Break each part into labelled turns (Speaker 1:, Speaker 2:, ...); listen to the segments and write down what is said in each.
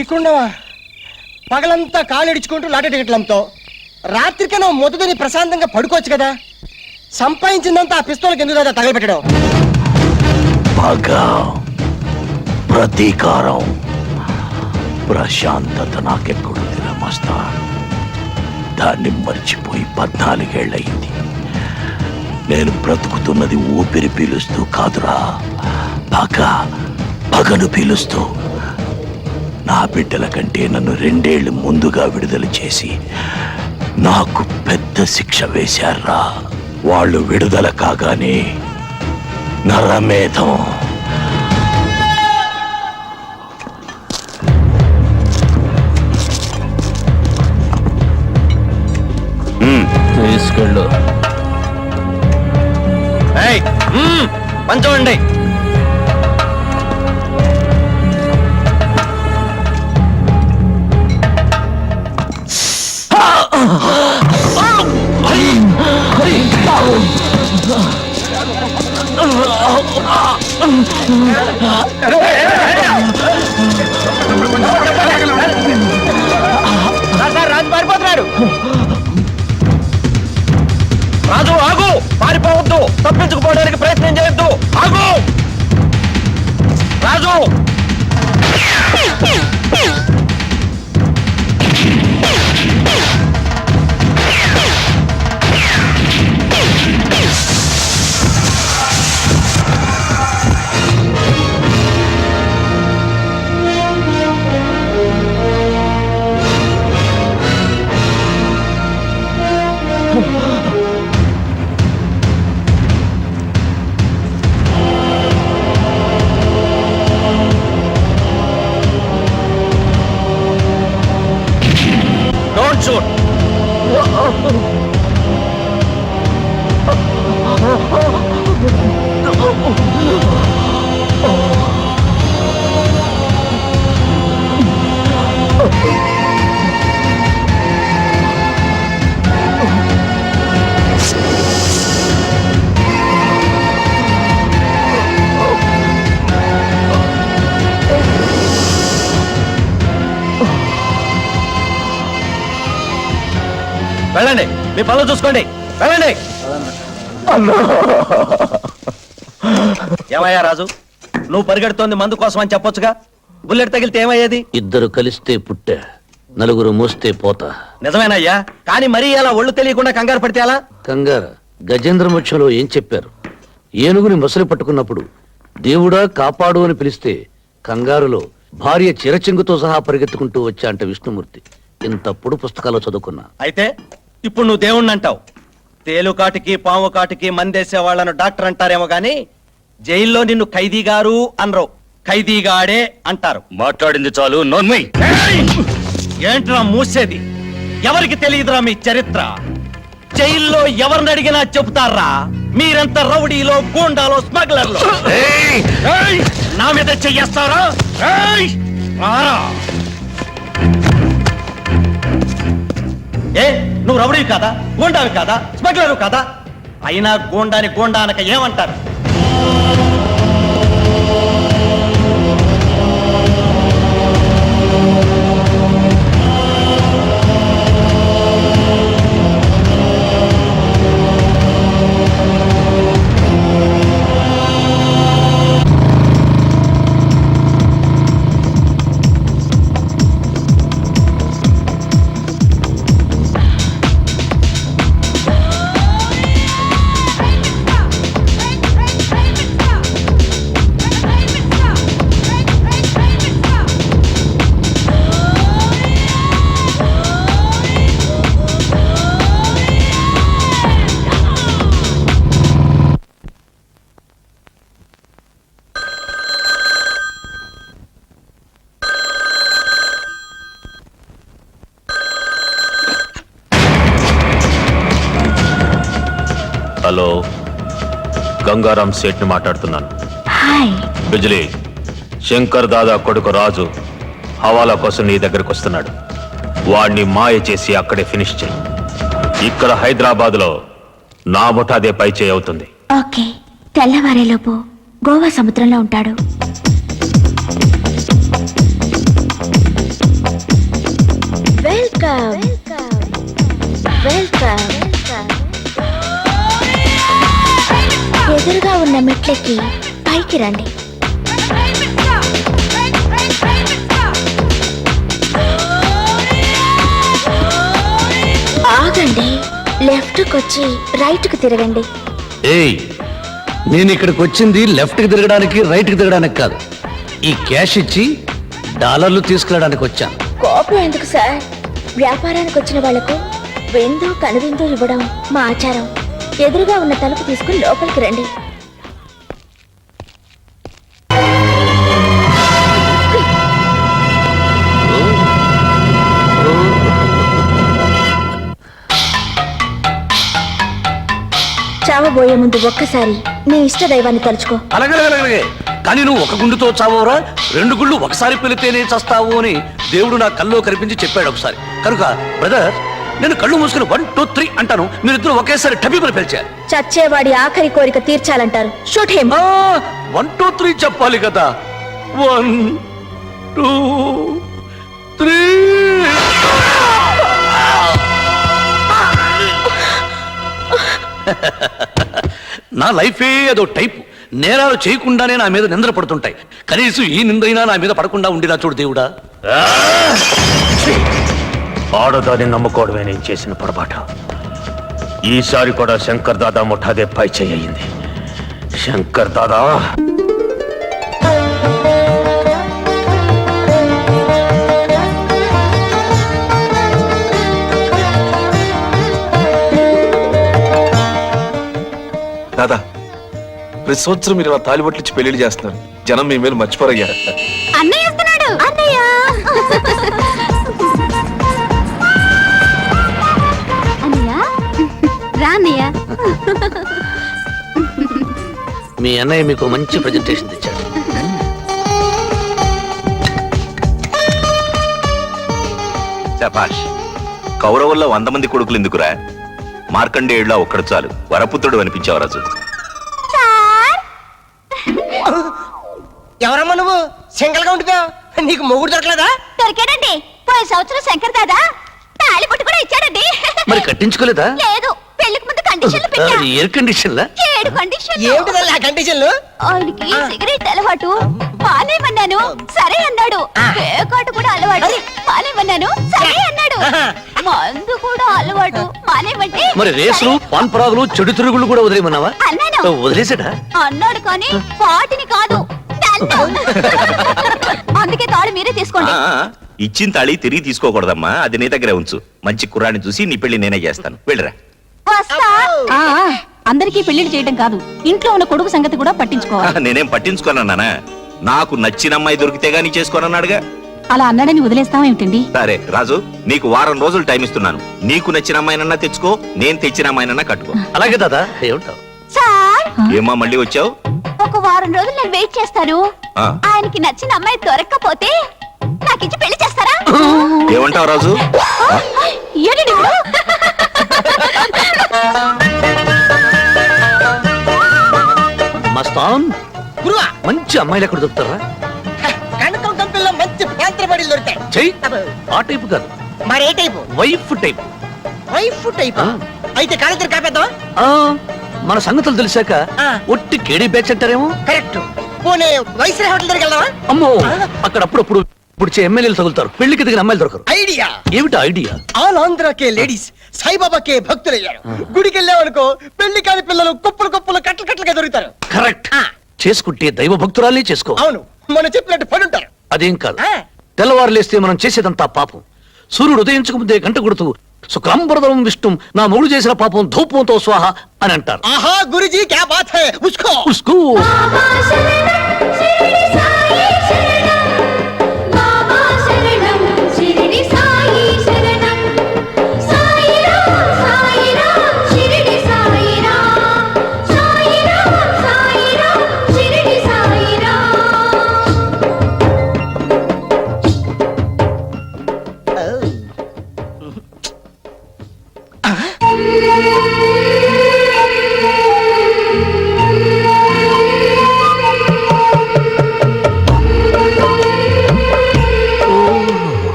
Speaker 1: ఇక్కడున్నావా? పగలంతా కాళ్ళిడుచుకుంటూ లాటరీ టికెట్లు అమ్ముతావు, రాత్రికే నువ్వు మొదటిని ప్రశాంతంగా పడుకోవచ్చు కదా. సంపాదించిందంతా ఆ పిస్తోల్కి ఎందుకు కదా తగలబెట్టడం?
Speaker 2: పగ, ప్రతీకారం, ప్రశాంతత నాకెక్కడుందిరా మస్తాన్. దాన్ని మర్చిపోయి 14 ఏళ్ళయింది. నేను బ్రతుకుతున్నది ఊపిరి పీలుస్తూ కాదురా, పగను పీలుస్తూ. నా బిడ్డల కంటే నన్ను 2 ఏళ్లు ముందుగా విడుదల చేసి నాకు పెద్ద శిక్ష వేశారా. వాళ్ళు విడుదల కాగానే నరమేధం
Speaker 3: తీసుకెళ్ళు.
Speaker 4: పంచండి.
Speaker 1: రాజు పారిపోతున్నాడు.
Speaker 4: రాజు ఆగు, పారిపోవద్దు, తప్పించుకుపోవడానికి ప్రయత్నం చేయొద్దు, ఆగు రాజు. Don't shoot. వెళ్ళండి, మీ పనులు చూసుకోండి, వెళ్ళండి. ఏమయ్యా రాజు, నువ్వు పరిగెడుతోంది మందు కోసం అని చెప్పొచ్చుగా. బుల్లెట్ తగిలితే ఏమయ్యేది?
Speaker 3: 2 కలిస్తే పుట్టా, 4 మోస్తే పోతా.
Speaker 4: నిజమేనయ్యా, కానీ మరీ అలా ఒళ్ళు తెలియకుండా కంగారు పడితే అలా?
Speaker 3: కంగారు గజేంద్ర మోక్షంలో ఏం చెప్పారు? ఏనుగుని మొసలి పట్టుకున్నప్పుడు దేవుడా కాపాడు అని పిలిస్తే కంగారులో భార్య చిరచెంగుతో సహా పరిగెత్తుకుంటూ వచ్చా అంట విష్ణుమూర్తి. ఇంతప్పుడు పుస్తకాలు చదువుకున్నా.
Speaker 4: అయితే ఇప్పుడు నువ్వు దేవుణ్ణి అంటావు. తేలుకాటికి పాము కాటికి మందేసే వాళ్ళను డాక్టర్ అంటారేమో గాని జైల్లో నిన్ను ఖైదీ గారు అనరు, ఖైదీగాడే అంటారు.
Speaker 2: మాట్లాడింది చాలు, నోర్మై.
Speaker 4: ఏంట్రా మూసేది? ఎవరికి తెలియదురా మీ చరిత్ర? జైల్లో ఎవరిని అడిగినా చెబుతారా మీరెంత రౌడీలో, గూండాలో, స్మగ్లర్లో. నా మీద చెయ్యేస్తారా? ఏ నువ్వు రౌడీ కాదా, గూండావి కాదా, స్మగ్లరు కాదా? అయినా గూండాని గూండా అనక ఏమంటారు?
Speaker 5: హలో, గంగారాం సేట్ని మాట్లాడుతున్నాను. బిజ్లీ, శంకర్ దాదా కొడుకు రాజు హవాలా కోసం నీ దగ్గరకు వస్తున్నాడు. వాడిని మాయ చేసి అక్కడే ఫినిష్ చేయి. ఇక్కడ హైదరాబాద్లో నా ముఠాదే పై చేయి అవుతుంది.
Speaker 6: ఓకే, తెల్లవారేలోపు గోవా సముద్రంలో ఉంటాడు. వెల్కమ్ వెల్కమ్ ఎదురుగా ఉన్న మెట్లెక్కి పైకి రండి. ఆగండి, లెఫ్ట్కి వచ్చి రైట్కి తిరగండి.
Speaker 3: ఏయ్, నేను ఇక్కడికి వచ్చింది లెఫ్ట్కి తిరగడానికి రైట్కి తిరగడానికి కాదు. ఈ క్యాష్ ఇచ్చి డాలర్లు తీసుకెళ్ళడానికి వచ్చాను.
Speaker 6: కోపం ఎందుకు సార్? వ్యాపారానికి వచ్చిన వాళ్లకు విందు కనువిందు ఇవ్వడం మా ఆచారం. ఎదురుగా ఉన్న తలుపు తీసుకుని లోపలికి రండి. చావబోయే ముందు ఒక్కసారి నీ ఇష్ట దైవాన్ని తలుచుకో.
Speaker 3: అలాగే కానీ నువ్వు ఒక గుండుతో చావరా, 2 గుళ్ళు ఒకసారి పెళితేనే చస్తావు అని దేవుడు నా కల్లో కనిపించి చెప్పాడు ఒకసారి. కనుక బ్రదర్, నేను కళ్ళు మూసుకుని 1 2 3 అంటాను, మీరిద్దరు ఒకేసారి టబీబులు పిలిచారు.
Speaker 6: చచ్చేవాడి ఆఖరి కోరిక తీర్చాలంటారు. Shoot him.
Speaker 3: 1 2 3 చెప్పాలి కదా. 1 2 3. నా లైఫే అదో టైపు. నేరాలు చేయకుండానే నా మీద నిందలు పడుతుంటాయి. కనీసం ఈ నిందైనా నా మీద పడకుండా ఉండినా చూడు దేవుడా.
Speaker 5: ఆడదాన్ని నమ్ముకోవడమే నేను చేసిన పొరపాటు. ఈసారి కూడా శంకర్ దాదా ముఠాదే పై చేయింది. శంకర్ దాదా,
Speaker 7: దాదా, ప్రతి సంవత్సరం మీరు ఇలా తాలిబొట్లిచ్చి పెళ్లిళ్ళు చేస్తున్నారు. జనం మీ మీద మర్చిపోరయ్యా.
Speaker 6: అన్నయ్య వస్తున్నాడు. అన్నయ్య రాన్నయ్య.
Speaker 3: మీ అన్నయ్య మీకు మంచి ప్రెజెంటేషన్ తెచ్చాడు.
Speaker 2: శభాష్. కౌరవుల్లో 100 మంది కొడుకులు ఎందుకురా? మార్కండేయుడిలా ఒక్కడు చాలు. వరపుత్రుడు అనిపించావు రాజు.
Speaker 1: ఎవరమ్మా నువ్వు? సింగల్ గా ఉండిపోయావు. నీకు మొగుడు దొరకలేదా?
Speaker 6: దొరికాడండి. పోయిన సంవత్సరం శంకర్ దాదా తాళి పట్టు కూడా ఇచ్చాడండి.
Speaker 3: మరి కట్టించుకోలేదా?
Speaker 6: లేదు, పెళ్లికి ముందు కండిషన్లు పెట్టా.
Speaker 3: ఎయిర్ కండిషన్లా?
Speaker 6: 7 కండిషన్లు.
Speaker 1: ఏమిటి ఆ కండిషన్లు?
Speaker 6: ఆయనకి సిగరెట్ అలవాటు, మానేమన్నాను సరే అన్నాడు. పేకాట కూడా అలవాటు, మానేమన్నాను సరే అన్నాడు. మందు కూడా అలవాటు, మానేమంటే
Speaker 3: మరి రేసులు, పాన్ పరాగులు, చెడు తిరుగులు కూడా వదిలేమన్నావా?
Speaker 6: అన్నాను.
Speaker 3: వదిలేసాడా?
Speaker 6: అన్నాడు కానీ వాటిని కాదు. అందుకే తాళి మీరే తీసుకోండి.
Speaker 2: ఇచ్చిన తాళి తిరిగి తీసుకోకూడదమ్మా. అది నీ దగ్గరే ఉంచు. మంచి కుర్రాన్ని చూసి నీ పెళ్లి నేనే చేస్తాను. వెళ్ళరా.
Speaker 8: అందరికీ పెళ్లిళ్ళు చేయడం కాదు, ఇంట్లో ఉన్న కొడుకు సంగతి కూడా పట్టించుకోవాలి.
Speaker 2: నేనేం పట్టించుకోనన్నానా? నాకు నచ్చిన అమ్మాయి దొరికితే గానీ చేసుకోనన్నాడుగా.
Speaker 8: అలా అన్నాడని వదిలేస్తామేమిటండి?
Speaker 2: సరే రాజు, నీకు 1 వారం రోజులు టైం ఇస్తున్నాను. నీకు నచ్చిన అమ్మాయినన్నా తెచ్చుకో, నేను తెచ్చిన అమ్మాయినన్నా కట్టుకో.
Speaker 3: అలాగే దాదా. ఏమంటావు?
Speaker 6: సార్,
Speaker 2: ఏమా మళ్ళీ వచ్చావు?
Speaker 6: ఒక వారం రోజులు నేను వెయిట్ చేస్తాను.
Speaker 2: ఆ.
Speaker 6: ఆయనకి నచ్చిన అమ్మాయి దొరక్కపోతే నాకు ఇచ్చి పెళ్లి చేస్తారా?
Speaker 2: ఏమంటావు రాజు?
Speaker 6: ఏంటి నువ్వు?
Speaker 3: మస్తాన్,
Speaker 1: గురువా,
Speaker 3: మంచి అమ్మాయిలు ఎక్కడ దొరుకుతారా?
Speaker 1: కనకం కంపెనీలో మంచి పాత్రపడి దొరుకుతాయి.
Speaker 3: చెయ్యి. ఆ టైపు కాదు,
Speaker 1: మరి ఏ type?
Speaker 3: Wife type.
Speaker 1: Wife type.
Speaker 3: ఆ.
Speaker 1: అయితే కాలేజీ కాపేద్దాం.
Speaker 3: ఆ, మన సంగతులు తెలిసాక
Speaker 1: ఆ.
Speaker 3: ఒట్టి కేడీ బ్యాచ్ అంటారేమో.
Speaker 1: కరెక్ట్. పోనీ వైస్ హోటల్ దగ్గరికి వెళ్దామా?
Speaker 3: అమ్మో, అక్కడ అప్పుడప్పుడు పుడిచే ఎమ్మెల్యేలు తగులుతారు. పెళ్లికి దిగిన అమ్మాయిలు దొరకరు.
Speaker 1: ఐడియా.
Speaker 3: ఏమిటి ఐడియా?
Speaker 1: ఆల్ ఆంధ్రాకే లేడీస్ సాయిబాబాకే భక్తులయ్యారు. గుడికి వెళ్ళామనుకో పెళ్లి కాని పిల్లలు కుప్పలు కుప్పలు కట్టలు కట్టలుగా దొరుకుతారు.
Speaker 3: కరెక్ట్.
Speaker 1: ఆ.
Speaker 3: చేసుకుంటే దైవ భక్తురాలే చేసుకో.
Speaker 1: అవును, మనం చెప్పినట్టు పని ఉంటారు.
Speaker 3: అదేం కాదు.
Speaker 1: ఆ.
Speaker 3: తెల్లవారు లేస్తే మనం చేసేదంతా పాపం. సూర్యుడు ఉదయించక ముందే గంట కొడుతూ శుక్లాంబరదం విష్ణుం, నా మొగుడు చేసిన పాపం ధూపంతో స్వాహ అని అంటారు.
Speaker 1: ఆహా గురుజీ క్యా బాత్ హై. ఉస్కో
Speaker 3: ఉస్కో.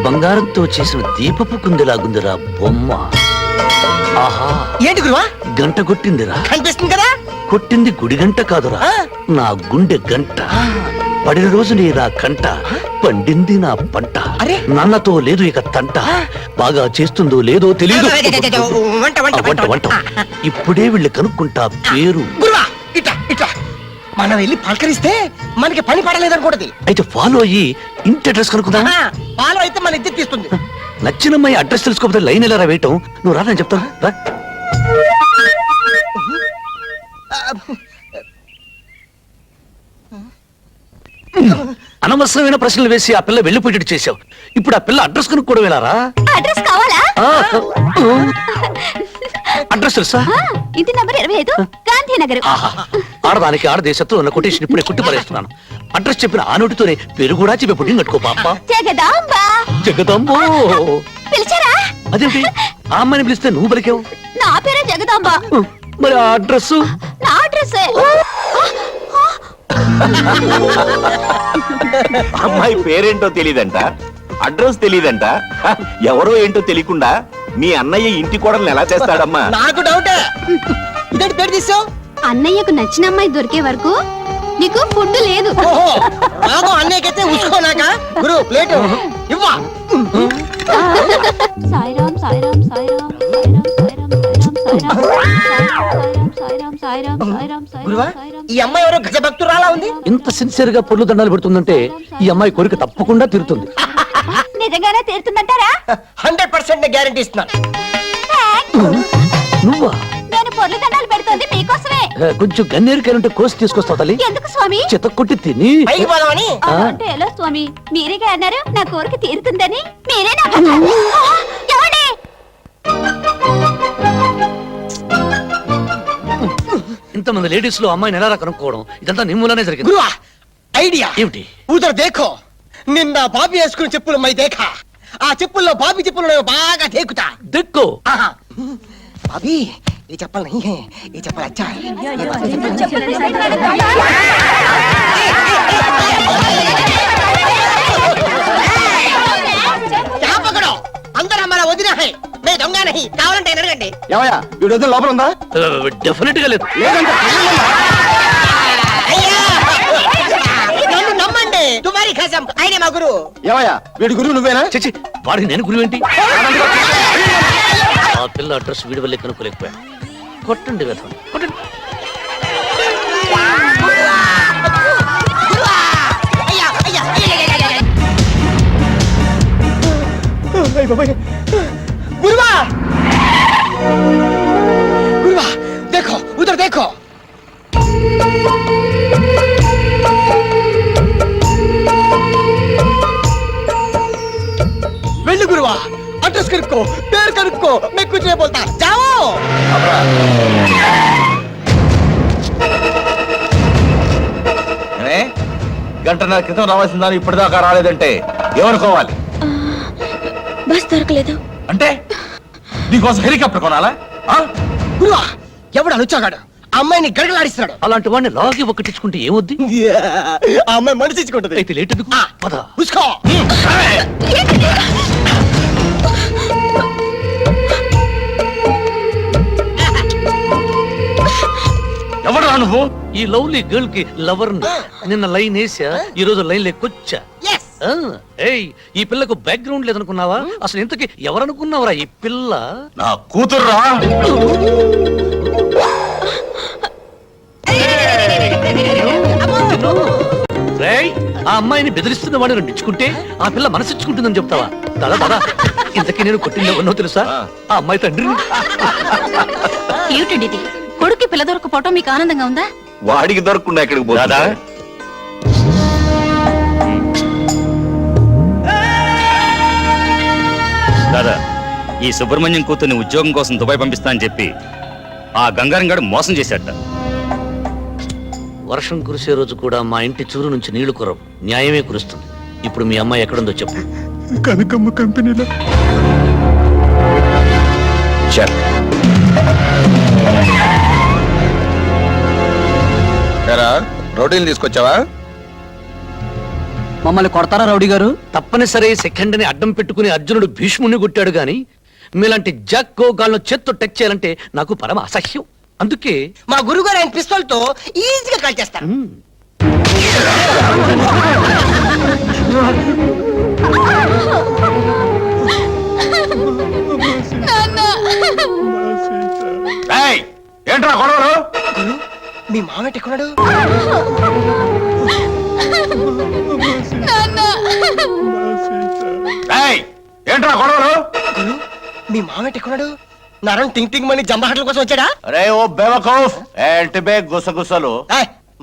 Speaker 3: బంగారంతో చేసిన దీపపు కుందిలాగుందిరా బొమ్మ. ఆహా,
Speaker 1: ఏంటి గురువా
Speaker 3: గంట కొట్టిందిరా.
Speaker 1: కనిపిస్తుంది కదా?
Speaker 3: కొట్టింది గుడి గంట కాదురా,
Speaker 1: ఆ.
Speaker 3: నా గుండె గంట. పడిన రోజు నీ నా కంట, పండింది నా పంట.
Speaker 1: అరే.
Speaker 3: నాన్నతో లేదు ఇక తంట, బాగా చేస్తుందో లేదో తెలియదు.
Speaker 1: వంట వంట
Speaker 3: వంట వంట ఇప్పుడే వెళ్ళి కనుక్కుంటా పేరు.
Speaker 1: గురువా ఇట్లా ఇట్లా మనం వెళ్ళి పలకరిస్తే మనకి పని పడలేదనుకోండి.
Speaker 3: అయితే ఫాలో అయ్యి ఇంటి అడ్రస్ కనుక్కుందా.
Speaker 1: పాలు అయితే మన ఇద్దరు తీస్తుంది.
Speaker 3: నచ్చినమ్మాయి అడ్రస్ తెలుసుకోకపోతే లైన్ ఎలా వేయటం. నువ్వు రా, నేను చెప్తాను రా. అనవసరమైన ప్రశ్నలు వేసి ఆ పిల్ల వెళ్ళిపోయేటట్టు చేశావు. ఇప్పుడు ఆ పిల్ల అడ్రస్ కనుక్కోవడం వెళ్ళారా?
Speaker 6: అడ్రస్ కావాలా?
Speaker 3: అడ్రస్ తెలుసా?
Speaker 6: ఇంటి నంబర్ 25 గాంధీనగర్.
Speaker 3: ఆహా, ఆడదానికి ఆడదేశత్వం ఉన్న కొటేషన్ ఇప్పుడే కుట్టి పరేస్తున్నాను. అడ్రస్ చెప్పిన ఆ నోటితోనే పేరు కూడా చెప్పి పుట్టింగ్ కట్టుకో పాప.
Speaker 6: జగదాంబ.
Speaker 3: జగదాంబో.
Speaker 6: పిలిచారా?
Speaker 3: అదేంటి ఆ అమ్మాయిని పిలిస్తే నువ్వు పలికావు?
Speaker 6: నా పేరే జగదాంబ.
Speaker 3: మరి ఆ అడ్రస్?
Speaker 6: నా అడ్రస్
Speaker 9: అమ్మాయి పేరేంటో తెలీదంట, అడ్రస్ తెలీదంట. ఎవరో ఏంటో తెలియకుండా మీ అన్నయ్య ఇంటి కోడల్ని ఎలా చేస్తాడమ్మా?
Speaker 1: నాకు డౌటే. ఇదేంటి పేరు తీసావు?
Speaker 6: అన్నయ్యకు నచ్చిన అమ్మాయి దొరికే వరకు నీకు ఫుడ్ లేదు.
Speaker 1: ఓహో, రాగం అన్నయ్యకైతే ఉసుకోనాక గురు ప్లేట్ ఇవ్వా.
Speaker 6: సాయిరామ్ సాయిరామ్ సాయిరామ్ సాయిరామ్ సాయిరామ్ సాయిరామ్ సాయిరామ్ సాయిరామ్
Speaker 1: గురువా
Speaker 6: సాయిరామ్.
Speaker 1: ఈ అమ్మాయి ఎవరో గజభక్తురాలా ఉంది.
Speaker 3: ఇంత సిన్సియర్ గా పొర్లు దండాలు పెడుతుందంటే ఈ అమ్మాయి కోరిక తప్పకుండా తీరుతుంది.
Speaker 6: నిజంగానే తీరుతుందంటారా?
Speaker 1: 100% గ్యారెంటీ ఇస్తున్నాను.
Speaker 3: నువ్వా?
Speaker 6: నేను పొర్లు దండాలు పెడుతోంది మీకోసమే.
Speaker 3: కొంచెం గన్నేరుకాయలుంటే కోసి తీసుకొస్తావు తల్లి.
Speaker 6: ఎందుకు స్వామి?
Speaker 3: చెత్త కొట్టి తిని.
Speaker 1: పైకి పోదామని.
Speaker 6: అంటే ఎలా స్వామి? మీరేగా అన్నారు నా కోరిక తీరుతుందని. మీరే నా భర్త. ఏమండి?
Speaker 3: ఇంతమంది లేడీస్ లో అమ్మాయిని ఎలా కనుక్కోవడం, ఇదంతా నీ మూలనే జరిగింది.
Speaker 1: గురువా ఐడియా
Speaker 3: ఏమిటి?
Speaker 1: ఉదర్ దేఖో. నిన్న బాబీ వేసుకున్న చెప్పులు మై దేఖా. ఆ చెప్పుల్లో బాబీ చెప్పులు బాగా దేకుతా.
Speaker 3: దిక్కు.
Speaker 1: ఆహా. బాబీ ये चप्पल नहीं है, ये चप्पल अच्छा है. ये बाबी क्या पकड़ो? अंदर हमारा वजीर है. मैं दूंगा नहीं. కావాలంటే ఎనరగండి.
Speaker 9: ఏమయ్యా వీడు వద్ద లోపల ఉందా?
Speaker 3: డెఫినెట్ గా లేదు.
Speaker 1: నన్ను నమ్మండి. తుమారి ఖసం ఆయనే మా గురు.
Speaker 9: ఏమయ్యా వీడి గురువు నువ్వేనా?
Speaker 3: చచ్చి, వాడికి నేను గురువు ఏంటి? ఆ పిల్ల అడ్రస్ వీడి వల్లే కనుక్కోలేకపోయా. కొట్టండి వేధం, కొట్టండి.
Speaker 1: गुरुवा गुरुवा देखो उधर देखो. వెళ్ళు గురువా, అడ్రస్ కనుక్కో, పేరు కనుక్కో. मैं कुछ नहीं बोलता. जाओ.
Speaker 9: గంటన్నర క్రితం రావాల్సిందా ఇప్పటిదాకా రాలేదంటే ఏమనుకోవాలి?
Speaker 6: బస్ దొరకలేదు
Speaker 9: అంటే నీకోసం హెలికాప్టర్ కొనాలా?
Speaker 1: గురువా ఎవడు అనుచాగాడు ఆ అమ్మాయిని గడగలాడిస్తున్నాడు.
Speaker 3: అలాంటి వాడిని లాగి ఒక్కటించుకుంటే ఏమొద్ది?
Speaker 1: ఆ అమ్మాయి మనసు ఇచ్చుకుంటది.
Speaker 3: అయితే లేట్ ఎందుకు? పద.
Speaker 1: ఉస్కో.
Speaker 3: ఎవడా నువ్వు? ఈ లవ్లీ గర్ల్ కి లవర్. నిన్న లైన్ వేసా, ఈ రోజు లైన్ లేకొచ్చా.
Speaker 1: Yes.
Speaker 3: ఏయ్, ఈ పిల్లకు బ్యాక్గ్రౌండ్ లేదనుకున్నావా? అసలు ఇంతకి ఎవరనుకున్నావరా ఈ పిల్ల?
Speaker 9: నా కూతుర్రా.
Speaker 3: రేయ్, ఆ అమ్మాయిని బెదిరిస్తున్న వాడిని రెండించుకుంటే ఆ పిల్ల మనసిచ్చుకుంటుందని చెప్తావా? దాదా దాదా, ఇంతకీ నేను కొట్టింది ఎవరినో తెలుసా? ఆ అమ్మాయి తండ్రిని.
Speaker 8: ఏమిటండి ఇది? కొడుక్కి పిల్ల దొరకపోవటం మీకు ఆనందంగా ఉందా?
Speaker 9: వాడికి దొరకకుండా ఎక్కడికి పోదా?
Speaker 10: దాదా, ఈ సుబ్రహ్మణ్యం కూతుర్ని ఉద్యోగం కోసం దుబాయ్ పంపిస్తా అని చెప్పి ఆ గంగారం గడు మోసం చేశాట.
Speaker 3: వర్షం కురిసే రోజు కూడా మా ఇంటి చూరు నుంచి నీళ్లు కురవు, న్యాయమే కురుస్తుంది. ఇప్పుడు మీ అమ్మాయి ఎక్కడుందో చెప్పు.
Speaker 7: కనకమ్మ కంపెనీలో.
Speaker 9: రోటీలు తీసుకొచ్చావా?
Speaker 1: మమ్మల్ని కొడతారా రౌడీ గారు?
Speaker 3: తప్పనిసరి సెకండ్ని అడ్డం పెట్టుకుని అర్జునుడు భీష్ముని కొట్టాడు గాని మీలాంటి జాక్కో గాళ్ళను చేత్తో టచ్ చేయాలంటే నాకు పరమ అసహ్యం. అందుకే
Speaker 1: మా గురుగారు ఆయన పిస్తోల్ తో ఈజీగా కాల్ చేస్తారు.
Speaker 9: ఏంట్రా గొడవలు?
Speaker 1: మీ మామేట ఎక్కడున్నాడు?
Speaker 9: ఏంట్రా గొడవలు?
Speaker 1: మీ మామేట ఎక్కడున్నాడు? నరం టింగ్ టింగ్ మని జంబహట్ల కోసం వచ్చాడా?
Speaker 9: అరే ఓ బేవకూఫ్, ఏంటి బే గుసగుసలు?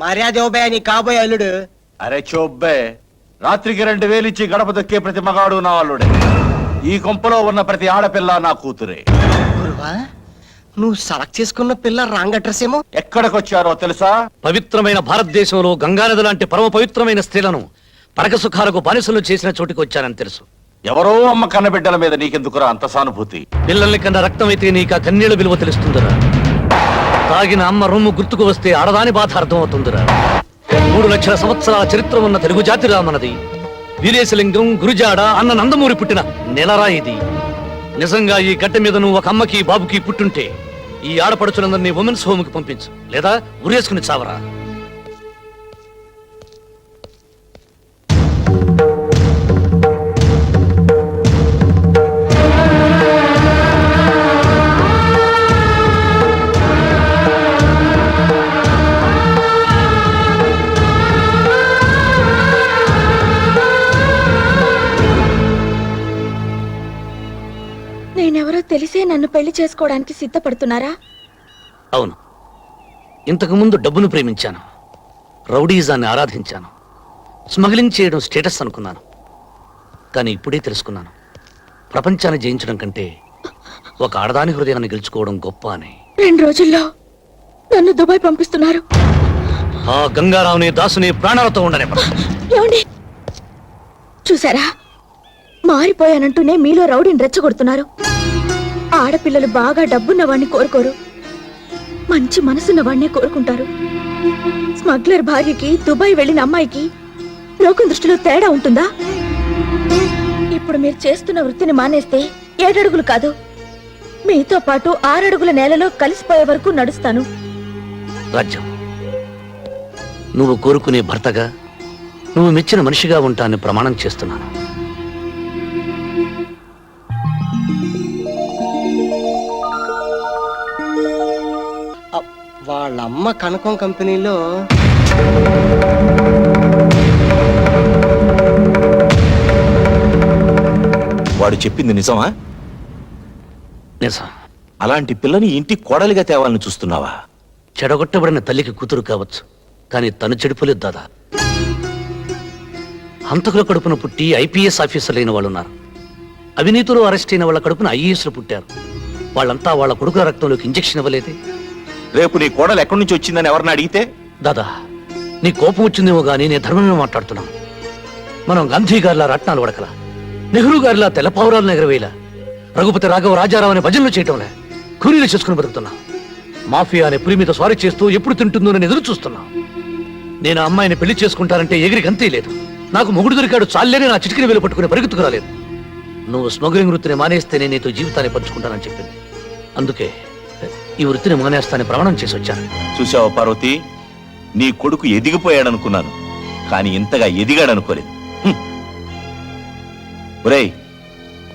Speaker 1: మర్యాద ఓబే నీ కాబోయే అల్లుడు.
Speaker 9: అరే చూబ్బే, రాత్రికి 2000 ఇచ్చి గడప దొక్కే ప్రతి మగాడు నా అల్లుడే. ఈ కొంపలో ఉన్న ప్రతి ఆడపిల్ల నా కూతురే.
Speaker 1: గురువా, నువ్వు సెలెక్ట్ చేసుకున్న పిల్ల రాంగ్ అడ్రస్ ఏమో.
Speaker 9: ఎక్కడికొచ్చారో తెలుసా?
Speaker 3: పవిత్రమైన భారతదేశంలో గంగానది లాంటి పరమ పవిత్రమైన స్త్రీలను పరక సుఖాలకు బానిసలు చేసిన చోటికి వచ్చానని తెలుసు.
Speaker 9: ఎవరో అమ్మ కన్నబిడ్డల మీద నీకెందుకురా అంత సానుభూతి?
Speaker 3: పిల్లల్ని కన్నా రక్తం అయితే నీకు ఆ కన్నీళ్ళ విలువ తెలుస్తుందిరా. తాగిన అమ్మ రొమ్ము గుర్తుకు వస్తే ఆడదాని బాధ అర్థం అవుతుందిరా. 3 లక్షల సంవత్సరాల చరిత్ర ఉన్న తెలుగు జాతిరా మనది. వీరేశలింగం, గురుజాడ అన్న నందమూరి పుట్టిన నెలరా ఇది. నిజంగా ఈ గడ్డ మీద నువ్వు ఒక అమ్మకి బాబుకి పుట్టుంటే ఈ ఆడపడుచులందరినీ ఉమెన్స్ హోమ్ కి పంపించు, లేదా ఉరేసుకుని చావరా.
Speaker 6: నేనెవరో తెలిసే నన్ను పెళ్లి చేసుకోవడానికి సిద్ధపడుతున్నారా?
Speaker 3: అవును, ఇంతకు ముందు డబ్బును ప్రేమించాను, రౌడీజాన్ని ఆరాధించాను, స్మగ్లింగ్ చేయడం స్టేటస్ అనుకున్నాను. కానీ ఇప్పుడే తెలుసుకున్నాను, ప్రపంచాన్ని జయించడం కంటే ఒక ఆడదాని హృదయాన్ని గెలుచుకోవడం గొప్ప అని.
Speaker 6: 2 రోజుల్లో నన్ను దుబాయ్ పంపిస్తున్నారు.
Speaker 3: ఆ గంగారావుని దాసుని ప్రాణాలతో ఉండనే.
Speaker 6: ఏమండి, చూసారా, మారిపోయానంటూనే మీలో రౌడీని రెచ్చగొడుతున్నారు. ఆడపిల్లలు బాగా డబ్బున్న వాడిని కోరుకోరు, మంచి మనసున్న వాడినే కోరుకుంటారు. స్మగ్లర్ భార్యకి దుబాయ్ వెళ్ళిన అమ్మాయికి లోకం దృష్టిలో తేడా ఉంటుందా? ఇప్పుడు మీరు చేస్తున్న వృత్తిని మానేస్తే 7 అడుగులు కాదు, మీతో పాటు 6 అడుగుల నేలలో కలిసిపోయే వరకు నడుస్తాను.
Speaker 3: రాజ్యం, నువ్వు కోరుకునే భర్తగా, నువ్వు మెచ్చిన మనిషిగా ఉంటానని ప్రమాణం చేస్తున్నాను.
Speaker 1: వాళ్ళమ్మ కనకం కంపెనీలో
Speaker 9: వాడు చెప్పింది నిజమా?
Speaker 3: నిజం.
Speaker 9: అలాంటి పిల్లని ఇంటి కోడలిగా తేవాలని చూస్తున్నావా?
Speaker 3: చెడగొట్టబడిన తల్లికి కూతురు కావచ్చు, కానీ తను చెడిపోలేదు దాదా. హంతకుల కడుపున పుట్టి ఐపీఎస్ ఆఫీసర్లు అయిన వాళ్ళు ఉన్నారు. అవినీతిలో అరెస్ట్ అయిన వాళ్ళ కడుపున ఐఏఎస్లు పుట్టారు. వాళ్ళంతా వాళ్ళ కొడుకుల రక్తంలోకి ఇంజెక్షన్ ఇవ్వలేదే.
Speaker 9: రేపు నీ కోడలు ఎక్కడి నుంచి వచ్చిందని ఎవరిని అడిగితే?
Speaker 3: దాదా, నీ కోపం వచ్చిందేమో గానీ నేను ధర్మమే మాట్లాడుతున్నాను. మనం గాంధీ గారిలా రత్నాలు వడకల, నెహ్రూ గారిలా తెల్లపావురాలను ఎగరవేలా, రఘుపతి రాఘవ రాజారావు అనే భజనలు చేయటంలే కూలీలు చేసుకుని బతుకుతున్నా. మాఫియా అనే పులి మీద స్వారీ చేస్తూ ఎప్పుడు తింటుందో నేను ఎదురు చూస్తున్నా. నేను అమ్మాయిని పెళ్లి చేసుకుంటానంటే ఎగిరి గంతే లేదు. నాకు మొగుడు దొరికాడు చాలేని నా చిటికిని వేలు పట్టుకుని పరిగెత్తుకురాలేదు. నువ్వు స్మగ్లింగ్ వృత్తిని మానేస్తే నేను నీతో జీవితాన్ని పంచుకుంటానని చెప్పింది. అందుకే ఈ వృత్తిని మానేస్తానని ప్రమాణం చేసి వచ్చాను.
Speaker 9: చూసావా పార్వతి, నీ కొడుకు ఎదిగిపోయాడనుకున్నాను, కానీ ఇంతగా ఎదిగాడనుకోలేదు. ఒరేయ్,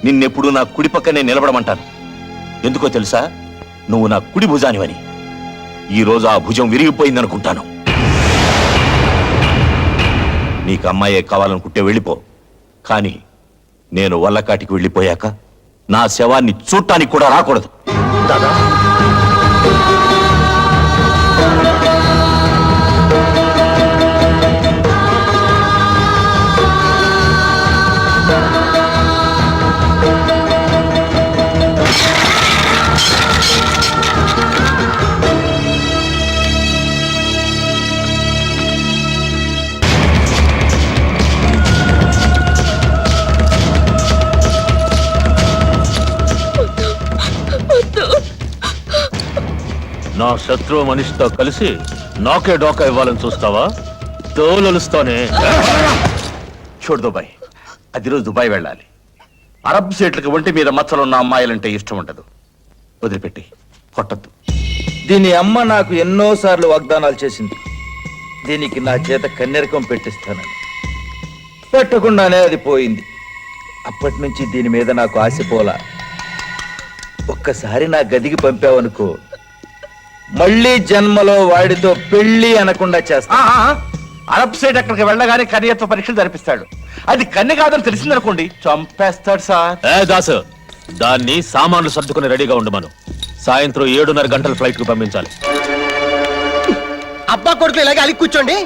Speaker 9: నిన్నెప్పుడు నా కుడి పక్కనే నిలబడమంటాను. ఎందుకో తెలుసా? నువ్వు నా కుడి భుజానివని. ఈ రోజు ఆ భుజం విరిగిపోయిందనుకుంటాను. నీకు అమ్మాయే కావాలనుకుంటే వెళ్ళిపో, కానీ నేను వల్లకాటికి వెళ్ళిపోయాక నా శవాన్ని చూడటానికి కూడా రాకూడదు.
Speaker 3: దాదా,
Speaker 5: నా శత్రువు మనిషితో కలిసి నాకే డోకా ఇవ్వాలని చూస్తావా? తోలుస్తానే.
Speaker 9: చూడు దుబాయ్, అది రోజు దుబాయ్ వెళ్ళాలి. అరబ్ సేట్లకి ఒంటి మీద మచ్చలున్న అమ్మాయిలంటే ఇష్టం ఉండదు. వదిలిపెట్టి కొట్టద్దు.
Speaker 11: దీని అమ్మ నాకు ఎన్నోసార్లు వాగ్దానాలు చేసింది, దీనికి నా చేత కన్నెరకం పెట్టిస్తానని. పెట్టకుండానే అది పోయింది. అప్పటి నుంచి దీని మీద నాకు ఆశ పోలా. ఒక్కసారి నా గదికి పంపావనుకో, మళ్ళీ జన్మలో వాడితో పెళ్లి అనకుండా చేస్తా.
Speaker 9: అరబ్ సైడ్ అక్కడికి వెళ్ళగానే కన్యత్వ పరీక్షలు జరిపిస్తాడు. అది కన్య కాదని తెలిసిందనుకోండి, చంపేస్తాడు సార్.
Speaker 5: దాసు, దాన్ని సామాన్లు సర్దుకుని రెడీగా ఉండమను. సాయంత్రం 7:30 గంటల ఫ్లైట్ కు పంపించాలి.
Speaker 1: అబ్బా కొడుకు ఇలాగే అలిగి కూర్చోండి,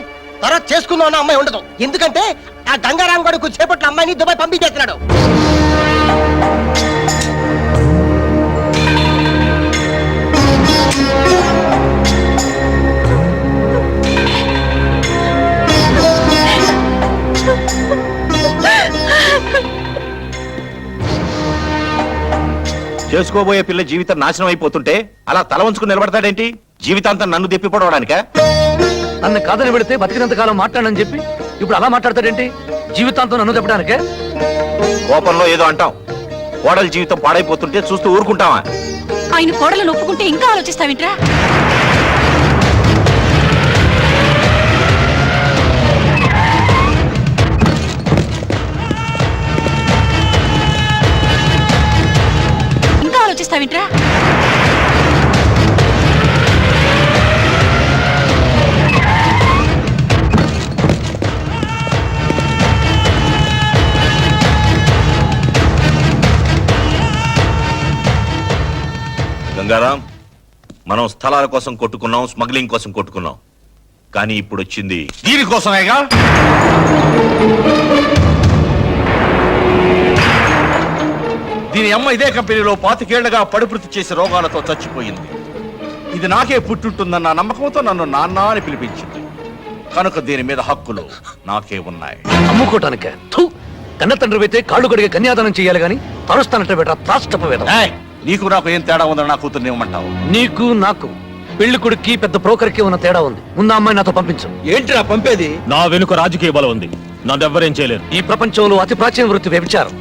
Speaker 1: తర్వాత చేసుకుందాం అన్న అమ్మాయి ఉండదు. ఎందుకంటే ఆ గంగారాం కొడుకు చేపట్ల అమ్మాయిని దుబాయ్ పంపించేస్తున్నాడు.
Speaker 9: చేసుకోబోయే పిల్ల జీవితం నాశనం అయిపోతుంటే అలా తల వంచుకుని నిలబడతాడేంటి? జీవితాంతం నన్ను దెప్పిపోవడానికా?
Speaker 3: నన్ను కాదని పెడితే బతికినంత కాలం మాట్లాడని చెప్పి ఇప్పుడు అలా మాట్లాడతాడేంటి? జీవితాంతం నన్ను చెప్పడానికే?
Speaker 9: కోపంలో ఏదో అంటాం. కోడల జీవితం పాడైపోతుంటే చూస్తూ ఊరుకుంటావా?
Speaker 8: ఆయన కోడలను ఒప్పుకుంటే ఇంకా ఆలోచిస్తావింట్రా? ఇంకా ఆలోచిస్తావింట్రా?
Speaker 9: గంగారాం, మనం స్థలాల కోసం కొట్టుకున్నాం, స్మగ్లింగ్ కోసం కొట్టుకున్నాం, కానీ ఇప్పుడు వచ్చింది దీనికోసమేగా. దీని అమ్మ ఇదే కంపెనీలో 25 ఏళ్లుగా పడిపృతి చేసి రోగాలతో చచ్చిపోయింది. ఇది నాకే పుట్టుంటుందన్న నమ్మకంతో నన్ను నాన్న అని పిలిపించింది. కనుక దీని మీద హక్కులు నాకే ఉన్నాయి.
Speaker 3: అమ్ముకోటానికే? కన్న తండ్రి అయితే కాళ్ళు కడిగే కన్యాదానం చేయాలి గాని తరుస్తానంటే బెట త్రాష్టపవేద.
Speaker 9: నీకు నాకు ఏం తేడా ఉందని నా కూతుర్ని ఇవ్వమంటావు?
Speaker 3: నీకు నాకు పెళ్లి కొడుక్కి పెద్ద బ్రోకర్కి ఉన్న తేడా ఉంది. ముందు అమ్మాయి నాతో పంపించు.
Speaker 11: ఏంటిరా పంపేది?
Speaker 5: నా వెనుక రాజకీయ బలం ఉంది, నన్నెవ్వరేం చేయలేరు.
Speaker 3: ఈ ప్రపంచంలో అతి ప్రాచీన వృత్తి వ్యభిచారం,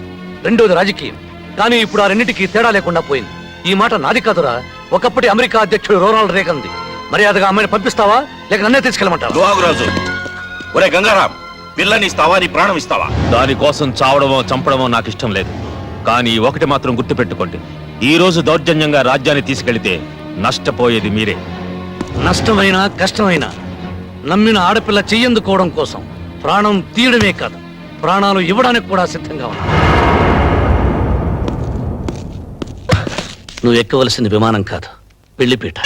Speaker 3: రెండోది రాజకీయం. కానీ ఇప్పుడు ఆ రెండింటికి తేడా లేకుండా పోయింది. ఈ మాట నాది కాదురా, ఒకప్పటి అమెరికా అధ్యక్షుడు రొనాల్డ్ రేగన్ది. మర్యాదగా అమ్మాయిని పంపిస్తావా లేక నన్నే తీసుకెళ్ళమంటావా?
Speaker 9: రాజు, ఒరే గంగారాం, పిల్లని ఇస్తావా, నీ ప్రాణం ఇస్తావా?
Speaker 5: దానికోసం చావడమో చంపడమో నాకు ఇష్టం లేదు. కానీ ఒకటి మాత్రం గుర్తుపెట్టుకోండి, ఈ రోజు దౌర్జన్యంగా రాజ్యాన్ని తీసుకెళ్తే నష్టపోయేది మీరే.
Speaker 3: నష్టమైనా కష్టమైనా నమ్మిన ఆడపిల్ల చెయ్యందుకోవడం కోసం ప్రాణం తీయడమే కాదు, ప్రాణాలు ఇవ్వడానికి కూడా సిద్ధంగా ఉన్నా. నువ్వు ఎక్కవలసింది విమానం కాదు, పెళ్లిపీట.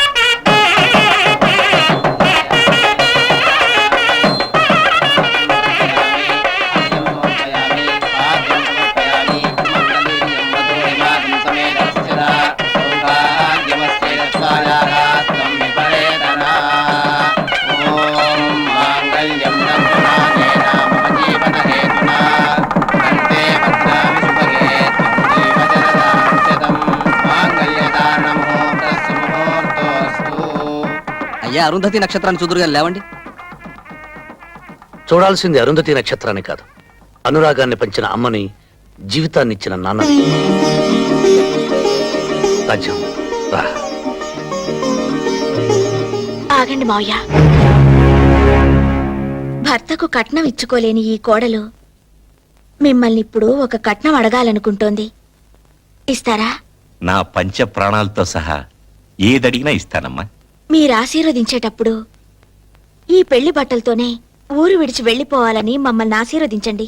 Speaker 12: అయ్యా, అరుంధతి నక్షత్రాన్ని చూదురుగా లేవండి.
Speaker 3: చూడాల్సింది అరుంధతి నక్షత్రాన్ని కాదు, అనురాగాన్ని పంచిన అమ్మని, జీవితాన్ని ఇచ్చిన నాన్నని. రాజ్యం రా.
Speaker 6: ఆగండి మావయ్య. భర్తకు కట్నం ఇచ్చుకోలేని ఈ కోడలు మిమ్మల్ని ఇప్పుడు ఒక కట్నం అడగాలనుకుంటోంది. ఇస్తారా?
Speaker 9: నా పంచ ప్రాణాలతో సహా ఏదడిగినా ఇస్తానమ్మా.
Speaker 6: మీరు ఆశీర్వదించేటప్పుడు ఈ పెళ్లి బట్టలతోనే ఊరు విడిచి వెళ్ళిపోవాలని మమ్మల్ని ఆశీర్వదించండి.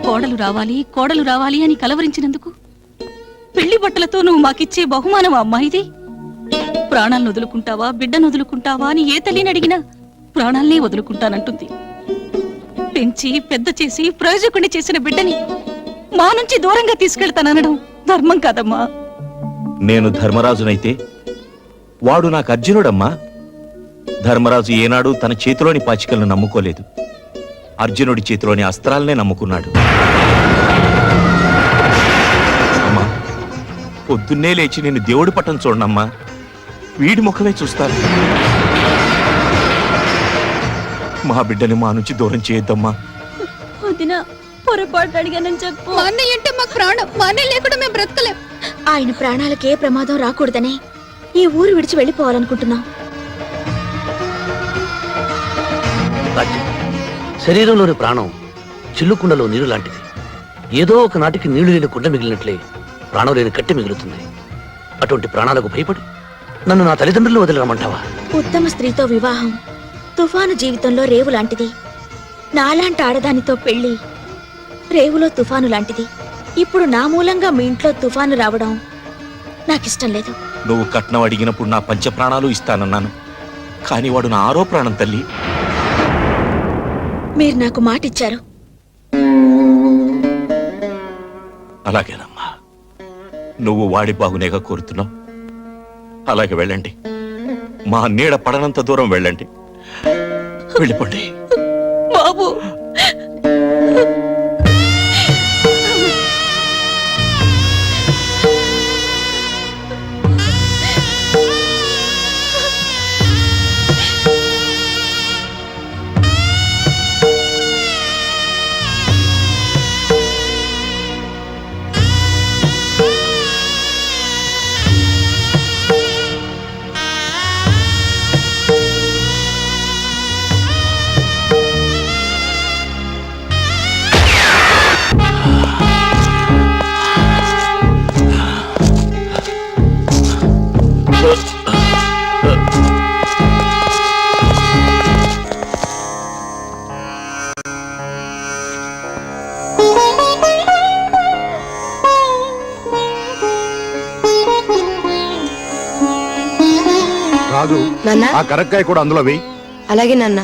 Speaker 8: కోడలు రావాలి, కోడలు రావాలి అని కలవరించినందుకు పెళ్లి బట్టలతో నువ్వు మాకిచ్చే బహుమానం అమ్మాయిది. ప్రాణాలను వదులుకుంటావా, బిడ్డను వదులుకుంటావా అని ఏ తల్లిని అడిగినా ప్రాణాలనే వదులుకుంటానంటుంది. పెంచి పెద్ద చేసి ప్రయోజకుడిని చేసిన బిడ్డని మా నుంచి దూరంగా తీసుకెళ్తాననడం ధర్మం కాదమ్మా.
Speaker 9: నేను ధర్మరాజునైతే వాడు నాకు అర్జునుడమ్మా. ధర్మరాజు ఏనాడు తన చేతిలోని పాచికలను నమ్ముకోలేదు, అర్జునుడి చేతిలోని అస్త్రాలనే నమ్ముకున్నాడు. అమ్మా, పొద్దున్నే లేచి నేను దేవుడి పట్టం చూడనమ్మా, వీడి ముఖమే చూస్తాను. మా బిడ్డని మా నుంచి దూరం చేయొద్దమ్మా.
Speaker 6: వదినా, పొరపాటు అడిగానని చెప్పు. మా అన్నయ్య అంటే మాకు ప్రాణం. మా అన్నయ్య లేకుండా మేము బ్రతకలేం. ఆయన ప్రాణాలకే ప్రమాదం రాకూడదని ఈ ఊరు విడిచి వెళ్ళిపోవాలనుకుంటున్నాం.
Speaker 3: రాజ్యం, శరీరంలోని ప్రాణం చిల్లుకుండలో నీరు లాంటిది. ఏదో ఒక నాటికి నీళ్లు లేని కుండ మిగిలినట్లే ప్రాణం లేని కట్టె మిగులుతుంది. అటువంటి ప్రాణాలకు భయపడి నన్ను నా తల్లిదండ్రులు వదిలిరమ్మంటావా?
Speaker 6: ఉత్తమ స్త్రీతో వివాహం తుఫాను జీవితంలో రేవు లాంటిది. నాలాంటి ఆడదానితో పెళ్లి రేవులో తుఫాను లాంటిది. ఇప్పుడు నా మూలంగా మీ ఇంట్లో తుఫాను రావడం నాకిష్టం లేదు.
Speaker 9: నువ్వు కట్నం అడిగినప్పుడు నా పంచ ప్రాణాలు ఇస్తానన్నాను, కానీ వాడు నా ఆరో ప్రాణం తల్లి.
Speaker 6: మీరు నాకు మాట ఇచ్చారు.
Speaker 9: అలాగేనమ్మా, నువ్వు వాడి బాగునేగా కోరుతున్నావు. అలాగే వెళ్ళండి, మా నీడ పడనంత దూరం వెళ్ళండి. వెళ్ళిపోండి.
Speaker 8: బాబు,
Speaker 13: రాజు, ఆ కరక్కాయ కూడా అందులో వెయ్యి.
Speaker 6: అలాగే నాన్న.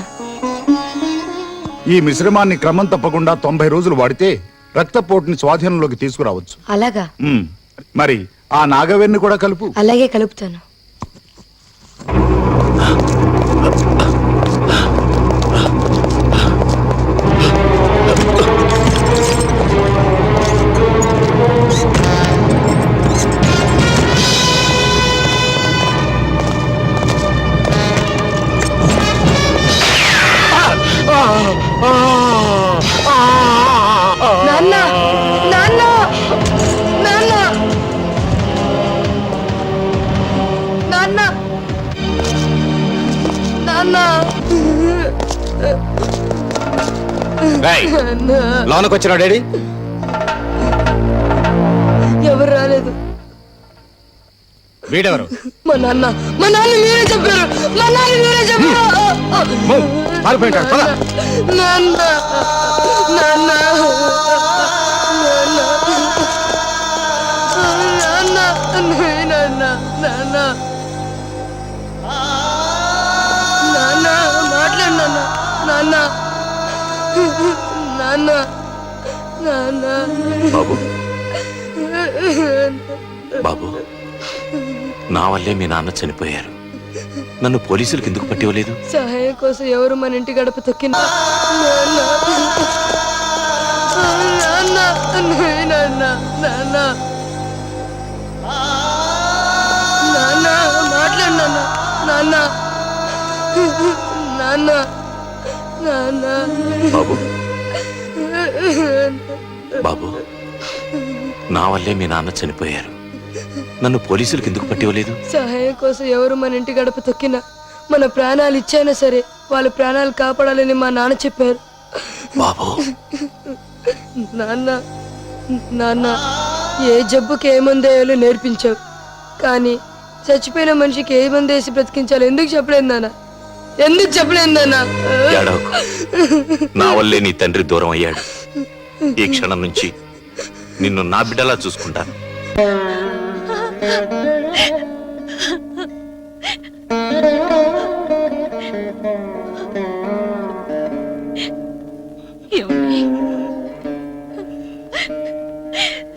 Speaker 13: ఈ మిశ్రమాన్ని క్రమం తప్పకుండా 90 రోజులు వాడితే రక్తపోటుని స్వాధీనంలోకి తీసుకురావచ్చు.
Speaker 6: అలాగా?
Speaker 13: మరి ఆ నాగవేణ్ణి కూడా కలుపు.
Speaker 6: అలాగే కలుపుతాను. నాన్న, నాన్న, నాన్న, నాన్న, నాన్న.
Speaker 9: లోనకు వచ్చిన డాడీ
Speaker 6: ఎవరు రాలేదు.
Speaker 9: వీడెవరు?
Speaker 6: మా నాన్న, మా నాన్న మీరే చెప్పారు. మా నాన్న మీరే చెప్పారు. నాన్న, నాన్న, నాన్న, నాన్న, నాన్న, నాన్న, మాట్లాడు నాన్న, నాన్న, నాన్న, నాన్న.
Speaker 9: బాబు, బాబు, నా వల్లే మీ నాన్న చనిపోయారు. నన్ను పోలీసులకు ఎందుకు పట్టివ్వలేదు?
Speaker 6: సహాయం కోసం ఎవరు మన ఇంటి గడప తొక్కిన మాట్లాడు నాన్న, నాన్న, నాన్న.
Speaker 9: బాబు, బాబు, నా వల్లే మీ నాన్న చనిపోయారు. నన్ను పోలీసులకు ఎందుకు పట్టివ్వలేదు?
Speaker 6: సహాయం కోసం ఎవరు మన ఇంటి గడప తొక్కినా మన ప్రాణాలు ఇచ్చైనా సరే వాళ్ళ ప్రాణాలు కాపాడాలని మా నాన్న చెప్పారు.
Speaker 9: బాబు,
Speaker 6: నాన్న, నాన్న, ఏ జబ్బుకి ఏ మందేయాలో నేర్పించావు, కానీ చచ్చిపోయిన మనిషికి ఏ మందేసి బ్రతికించాలో ఎందుకు చెప్పలేదు నాన్న? ఎందుకు చెప్పలేదు నాన్న?
Speaker 9: ఏడవకు. నా వల్లే నీ తండ్రి దూరం అయ్యాడు. ఈ క్షణం నుంచి నిన్ను నా బిడ్డలా చూసుకుంటాను.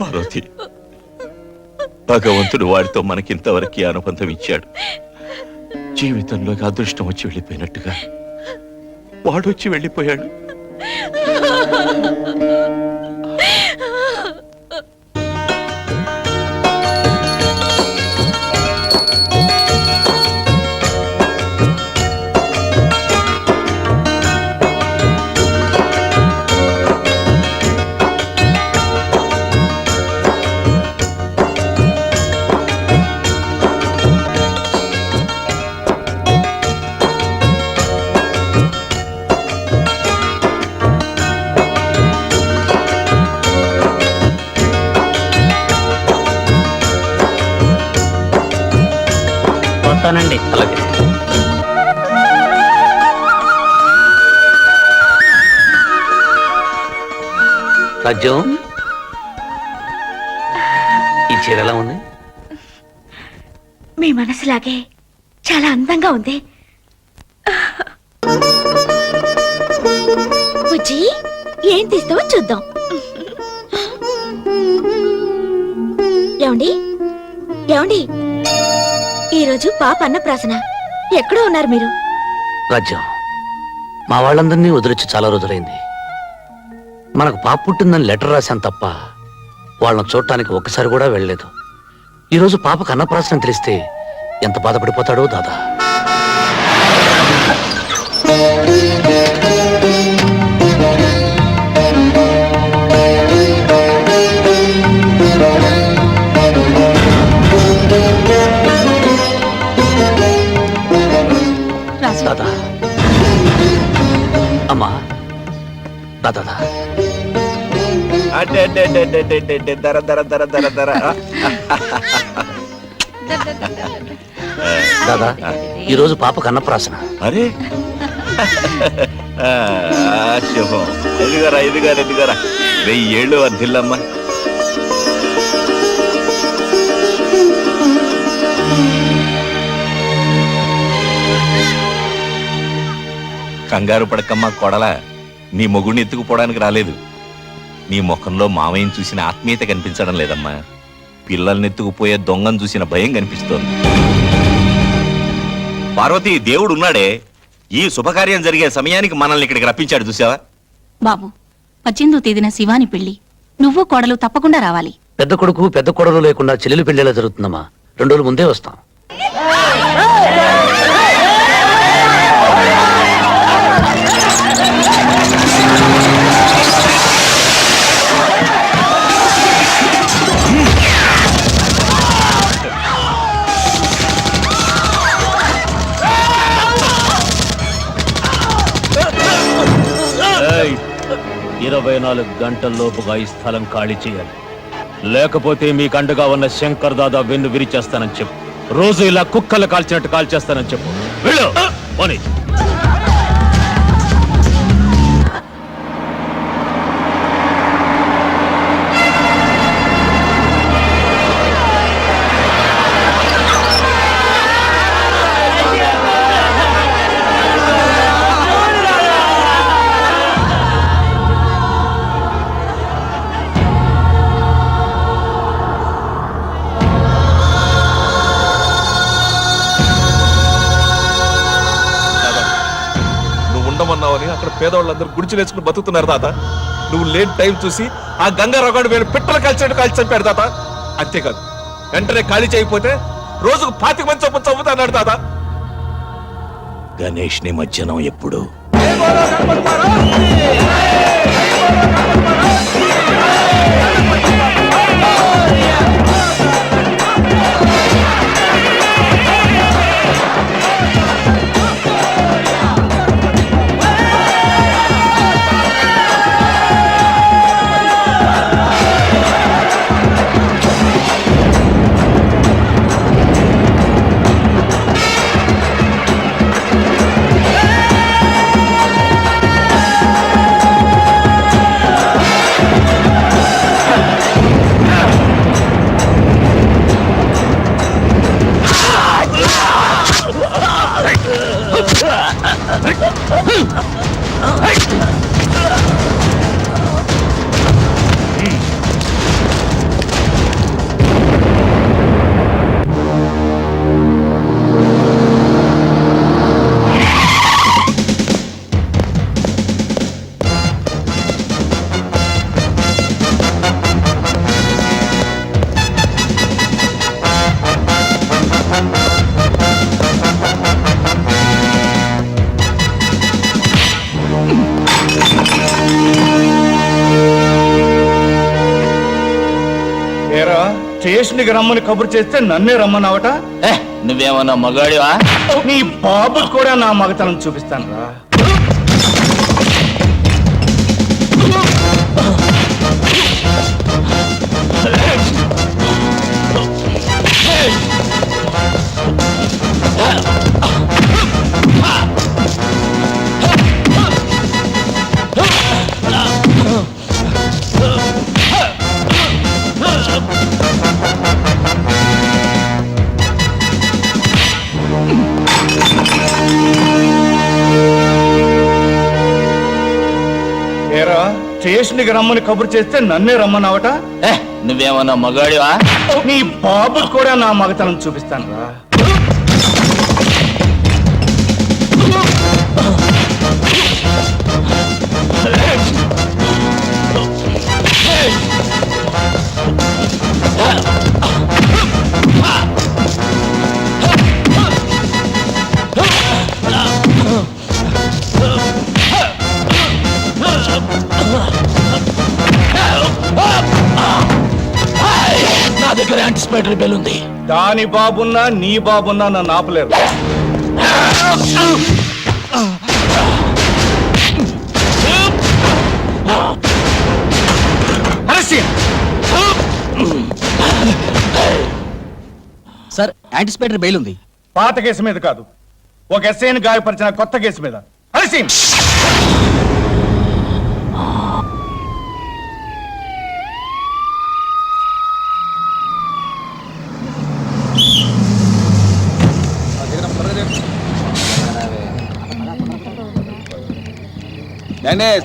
Speaker 9: పార్వతి, భగవంతుడు వాడితో మనకింతవరకు అనుబంధం ఇచ్చాడు. జీవితంలోకి అదృష్టం వచ్చి వెళ్ళిపోయినట్టుగా వాడు వచ్చి వెళ్ళిపోయాడు.
Speaker 12: వస్తానండి.
Speaker 5: అలాగే.
Speaker 3: రాజ్యం, ఈ చీర ఎలా ఉంది?
Speaker 6: మీ మనసులాగే చాలా అందంగా ఉంది. బుజ్జి, ఏం తీస్తావో చూద్దాం. ఏమండి ఏమండి, ఈరోజు పాప అన్నప్రాసన. ఎక్కడో ఉన్నారు మీరు?
Speaker 3: రాజ్యం, మా వాళ్ళందరినీ వదిలించి చాలా రోజులైంది. మనకు పాప పుట్టిందని లెటర్ రాశాను తప్ప వాళ్ళని చూడటానికి ఒక్కసారి కూడా వెళ్ళలేదు. ఈరోజు పాపకు అన్నప్రాసన తెలిస్తే ఎంత బాధపడిపోతాడో దాదా.
Speaker 8: రాజు,
Speaker 3: దాదా, అమ్మా, దాదా,
Speaker 9: దర దర దర దర దర.
Speaker 3: దాదా, ఈరోజు పాపకు అన్నప్రాసన.
Speaker 9: అరే శుభం. ఎదుగరా ఎదుగారా ఎదుగరా. 1000 ఏళ్ళు వర్ధిల్లమ్మా. కంగారు పడకమ్మా కొడలా. నీ మొగుడిని ఎత్తుకుపోవడానికి రాలేదు. నీ ముఖంలో మామయ్యని చూసిన ఆత్మీయత కనిపించడం లేదమ్మా. పిల్లల్ని ఎత్తుకుపోయే దొంగను చూసిన భయం కనిపిస్తోంది. పార్వతి, దేవుడు ఉన్నాడే. ఈ శుభకార్యం జరిగే సమయానికి మనల్ని ఇక్కడికి రప్పించాడు, చూసావా?
Speaker 8: బాబు, 18వ తేదీన శివాని పెళ్లి. నువ్వు కోడలు తప్పకుండా రావాలి.
Speaker 3: పెద్ద కొడుకు పెద్ద కొడలు లేకుండా చెల్లెలు పెళ్లిలా జరుగుతుందమ్మా. 2 రోజుల ముందే వస్తాం.
Speaker 5: ఏయ్, 24 గంటల్లోపుగా ఈ స్థలం ఖాళీ చేయాలి. లేకపోతే మీకు అండగా ఉన్న శంకర్ దాదా వెన్ను విరిచేస్తానని చెప్పు. రోజు ఇలా కుక్కలు కాల్చినట్టు కాల్చేస్తానని చెప్పు. వెళ్ళు, పోనీ.
Speaker 7: ఉండమన్నావని అక్కడ పేదవాళ్ళందరూ గుడిచిలేసుకుని బతుకుతున్నారు తాత. నువ్వు లేని టైం చూసి ఆ గంగారావుగాడు వేరే పిట్టలు కాల్చినట్టు కాల్చి చంపాడు తాత. అంతేకాదు, వెంటనే ఖాళీ చేయకపోతే రోజుకు 25 మంది చొప్పున చంపుతాన్నాడు తాత.
Speaker 2: గణేష్ నిమజ్జనం ఎప్పుడు?
Speaker 9: స్టేషన్కి రమ్మని కబురు చేస్తే నన్నే రమ్మన్నావట.
Speaker 5: నువ్వేమన్నా మగాడివా?
Speaker 9: నీ బాబుకి కూడా నా మగతనం చూపిస్తాను రా. స్టేషన్కి రమ్మని కబురు చేస్తే నన్నే రమ్మన్నావట.
Speaker 5: నువ్వేమన్నా మగాడివా?
Speaker 9: నీ బాబుకు కూడా నా మగతనం చూపిస్తాను రా.
Speaker 2: నా దగ్గర యాంటిసిపేటరీ బెల్ ఉంది.
Speaker 9: దాని బాబున్నా నీ బాబున్నా నన్ను ఆపలేరు.
Speaker 12: సార్ యాంటిసిపేటరీ బెయిల్ ఉంది.
Speaker 9: పాత కేసు మీద కాదు, ఒక ఎస్ఐని గాయపరిచిన కొత్త కేసు మీద. హరిసింగ్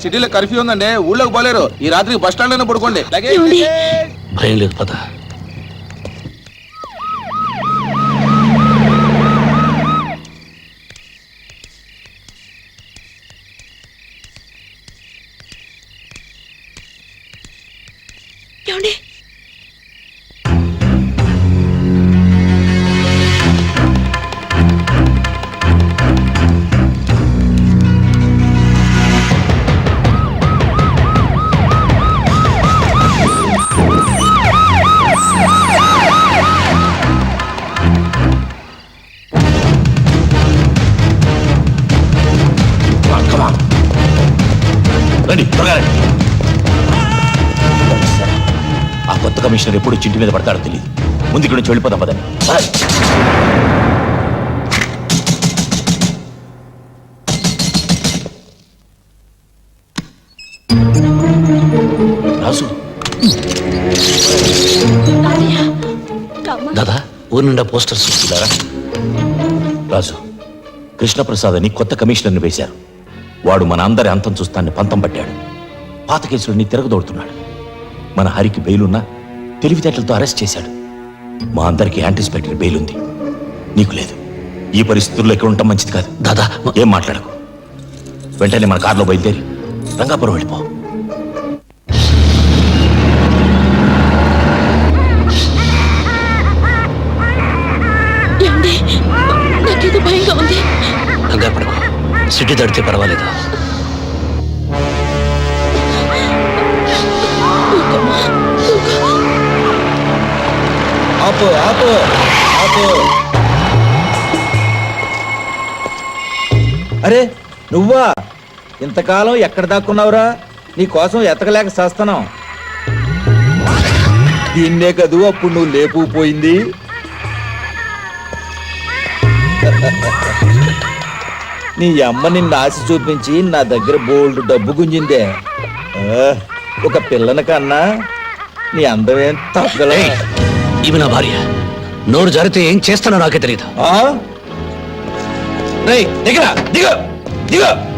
Speaker 7: సిటీలో కర్ఫ్యూ ఉందండి, ఊళ్ళోకి పోలేరు. ఈ రాత్రికి బస్ స్టాండ్ లోనే పడుకోండి.
Speaker 3: భయం లేదు పద.
Speaker 6: ఏమండి
Speaker 2: రండి, త్వరగా రండి. ఆ కొత్త కమిషనర్ ఎప్పుడు చింటి మీద పడతాడో తెలియదు. ముందు ఇక్కడ నుంచి వెళ్ళిపోదాం పదండి. రాసు,
Speaker 3: దాదా ఊరి నిండా పోస్టర్స్
Speaker 2: చూడారా? రాజు, కృష్ణప్రసాద్ అని కొత్త కమిషనర్ని వేశారు. వాడు మన అందరి అంతం చూస్తాన్ని పంతం పట్టాడు. పాత కేసులన్నీ తిరగదోడుతున్నాడు. మన హరికి బెయిలున్నా తెలివితేటలతో అరెస్ట్ చేశాడు. మా అందరికి యాంటిసిపేటరీ బెయిల్ ఉంది, నీకు లేదు. ఈ పరిస్థితుల్లో ఎక్కడ ఉండటం మంచిది కాదు.
Speaker 3: దాదా
Speaker 2: ఏం మాట్లాడకు. వెంటనే మన కారులో బయలుదేరి రంగాపురం వెళ్ళిపో.
Speaker 6: ఏమండి నాకేదో భయంగా ఉంది.
Speaker 3: కంగారు పడకు, సిటీ దాటితే పర్వాలేదు.
Speaker 11: ఆపు ఆపు ఆపు. అరే నువ్వా? ఇంతకాలం ఎక్కడ దాక్కున్నావురా? నీ కోసం ఎతకలేక చేస్తున్నాం. దీన్నే కదూ అప్పుడు నువ్వు లేపుపోయింది. నీ అమ్మ నిన్ను ఆశ చూపించి నా దగ్గర బోల్డ్ డబ్బు గుంజిందే. ఒక పిల్లని కన్నా నీ అందమేం తగ్గల.
Speaker 3: ఇవి నా భార్య. నోరు జారితే ఏం చేస్తానో నాకే తెలియదు.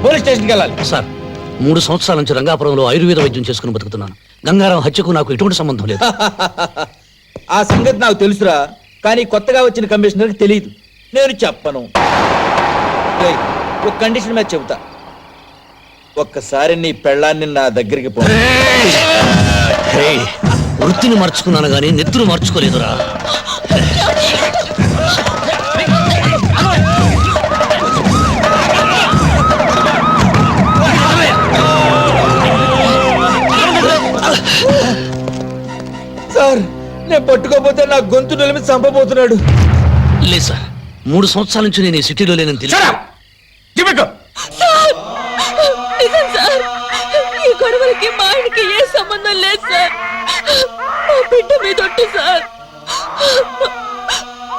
Speaker 11: పోలీస్ స్టేషన్కి వెళ్ళాలి.
Speaker 3: సార్, 3 సంవత్సరాల నుంచి రంగాపురంలో ఆయుర్వేద వైద్యం చేసుకుని బతుకుతున్నాను. గంగారాం హత్యకు నాకు ఎటువంటి సంబంధం లేదు.
Speaker 11: ఆ సంగతి నాకు తెలుసురా, కానీ కొత్తగా వచ్చిన కమిషనర్కి తెలియదు. నేను చెప్పను. ఒక కండిషన్ మీద చెబుతా. ఒక్కసారి నీ పెళ్ళాన్ని నా దగ్గరికి పో.
Speaker 3: వృత్తిని మార్చుకున్నాను గానీ నెత్తురు మార్చుకోలేదురా.
Speaker 11: సార్, నేను పట్టుకోపోతే నా గొంతు నిలిమి చంపబోతున్నాడు.
Speaker 3: లేదు సార్, 3 సంవత్సరాల నుంచి నేను ఈ సిటీలో లేనని తెలియదు.
Speaker 6: నిజం సార్, ఈ గొడవలకి మా ఆయనకి ఏ సంబంధం లేదు సార్. మా బిడ్డ మీద ఒట్టు సార్,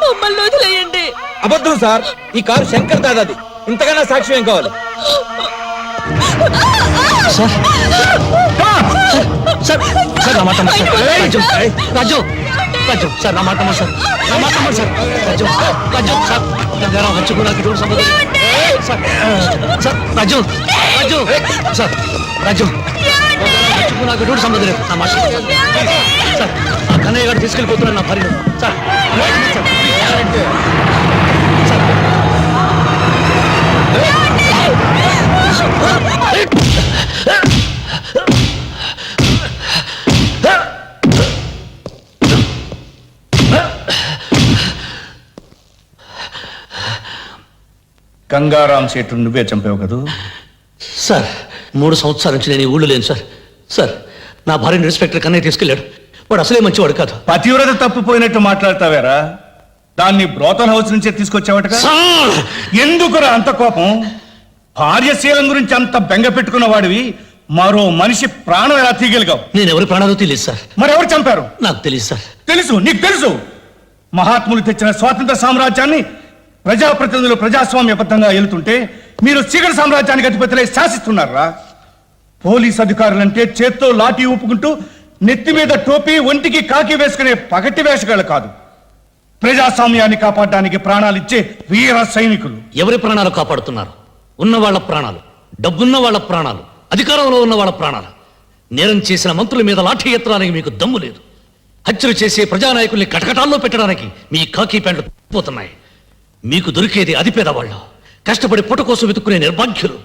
Speaker 6: మమ్మల్ని వదిలేయండి.
Speaker 11: అబద్ధం సార్, ఈ కారు శంకర్ దాదాది. ఇంతకన్నా సాక్ష్యం ఏం కావాలి?
Speaker 3: సార్ సార్ సార్ నా మాట నమ్మండి సార్. రాజు రాజు రాజు సార్, నా మాట నమ్మండి సార్. నా మాట నమ్మండి సార్. రాజు రాజు సార్, గంగారాం హత్యకు నాకు ఎటువంటి సంబంధం లేదు. సార్ సార్ రాజు రాజు సార్ రాజు నీకు నాకు ఎటువంటి సంబంధం లేదు నా మాట సార్ ఆ కన్నయ్య గారు తీసుకెళ్ళిపోతున్నాడు నా భార్యను సార్
Speaker 9: గంగారాం సేటు నువ్వే చంపావు కదూ?
Speaker 3: సార్ 3 సంవత్సరాల నుంచి నేను ఈ ఊళ్ళో లేను సార్ సార్ నా భార్యను ఇన్స్పెక్టర్ కన్నయ్య తీసుకెళ్ళాడు వాడు అసలే మంచివాడు కాదు.
Speaker 9: పతివ్రత తప్పిపోయినట్టు మాట్లాడతావేరా? దాన్ని బ్రోతల్ హౌస్ నుంచే తీసుకొచ్చావట. ఎందుకురా అంత కోపం? భార్యశీలం గురించి అంత బెంగ పెట్టుకున్న వాడివి మరో మనిషి ప్రాణం ఎలా తీయగలిగావు?
Speaker 3: నేను ఎవరి ప్రాణాలు తెలియదు సార్.
Speaker 9: మరెవరు చంపారు?
Speaker 3: నాకు తెలియదు సార్.
Speaker 9: తెలుసు, నీకు తెలుసు. మహాత్ములు తెచ్చిన స్వాతంత్ర సామ్రాజ్యాన్ని ప్రజాప్రతినిధులు ప్రజాస్వామ్యబద్ధంగా ఏలుతుంటే మీరు చీకటి సామ్రాజ్యానికి అధిపతులై శాసిస్తున్నారా? పోలీస్ అధికారులంటే చేత్తో లాఠీ ఊపుకుంటూ నెత్తి మీద టోపీ ఒంటికి కాకి వేసుకునే పగటి వేషగాళ్ళు కాదు, ప్రజాస్వామ్యాన్ని కాపాడడానికి ప్రాణాలిచ్చే వీర సైనికులు.
Speaker 3: ఎవరి ప్రాణాలు కాపాడుతున్నారు? ఉన్న వాళ్ళ ప్రాణాలు, డబ్బున్న వాళ్ళ ప్రాణాలు, అధికారంలో ఉన్న వాళ్ళ ప్రాణాలు. నేరం చేసిన మంత్రుల మీద లాఠీ ఎత్తడానికి మీకు దమ్ము లేదు. హత్యలు చేసే ప్రజానాయకుల్ని కటకటాల్లో పెట్టడానికి మీ కాకి ప్యాంట్లు పోతున్నాయి. మీకు దొరికేది అతి పేదవాళ్ళు, కష్టపడి పుట్ట కోసం వెతుక్కునే నిర్భాగ్యులు.